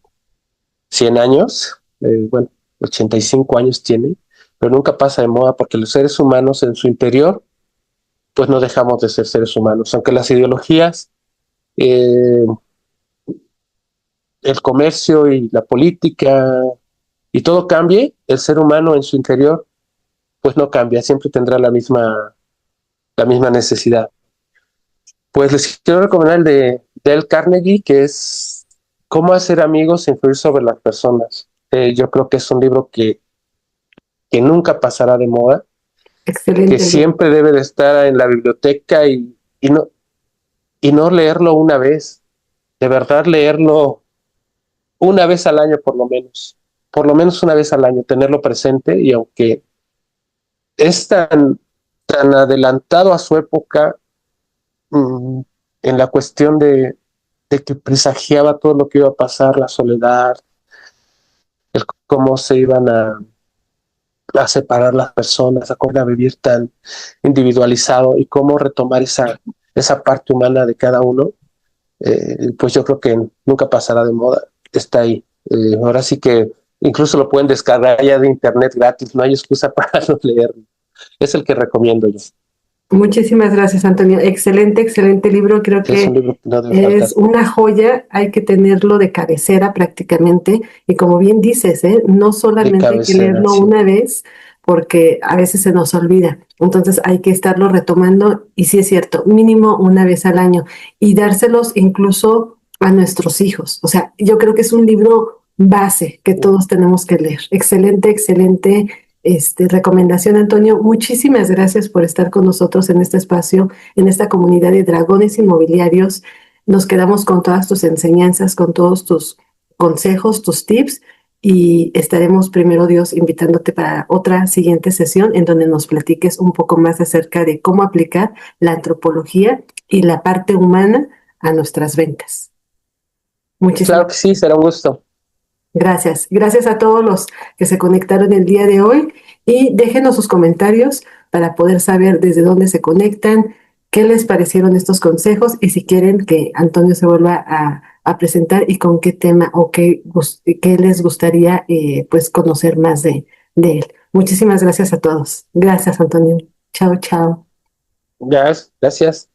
100 años, bueno, 85 años tiene, pero nunca pasa de moda porque los seres humanos en su interior, pues no dejamos de ser seres humanos, aunque las ideologías, eh, el comercio y la política y todo cambie, el ser humano en su interior, pues no cambia, siempre tendrá la misma necesidad. Pues les quiero recomendar el de Dale Carnegie, que es Cómo hacer amigos e influir sobre las personas. Yo creo que es un libro que nunca pasará de moda, que Excelente libro. siempre debe de estar en la biblioteca y no leerlo una vez, de verdad leerlo una vez al año por lo menos una vez al año, tenerlo presente y aunque es tan adelantado a su época, mmm, en la cuestión de que presagiaba todo lo que iba a pasar, la soledad, el cómo se iban a separar las personas, a cómo a vivir tan individualizado y cómo retomar esa parte humana de cada uno, pues yo creo que nunca pasará de moda, está ahí. Ahora sí que incluso lo pueden descargar ya de internet gratis, no hay excusa para no leerlo. Es el que recomiendo yo. Muchísimas gracias, Antonio. Excelente libro. Creo Es un que libro que no debe es faltar. una joya. Hay que tenerlo de cabecera prácticamente. Y como bien dices, no De solamente hay que cabecera, leerlo sí. una vez, porque a veces se nos olvida. Entonces hay que estarlo retomando. Y sí es cierto, mínimo una vez al año. Y dárselos incluso a nuestros hijos. O sea, yo creo que es un libro base que todos tenemos que leer. Excelente recomendación, Antonio. Muchísimas gracias por estar con nosotros en este espacio, en esta comunidad de dragones inmobiliarios. Nos quedamos con todas tus enseñanzas, con todos tus consejos, tus tips y estaremos primero Dios invitándote para otra siguiente sesión en donde nos platiques un poco más acerca de cómo aplicar la antropología y la parte humana a nuestras ventas. Claro Muchísimas que sí, será un gusto. gracias. Gracias a todos los que se conectaron el día de hoy y déjenos sus comentarios para poder saber desde dónde se conectan, qué les parecieron estos consejos y si quieren que Antonio se vuelva a presentar y con qué tema o qué les gustaría pues conocer más de él. Muchísimas gracias a todos. Gracias, Antonio. Chao, chao. Gracias.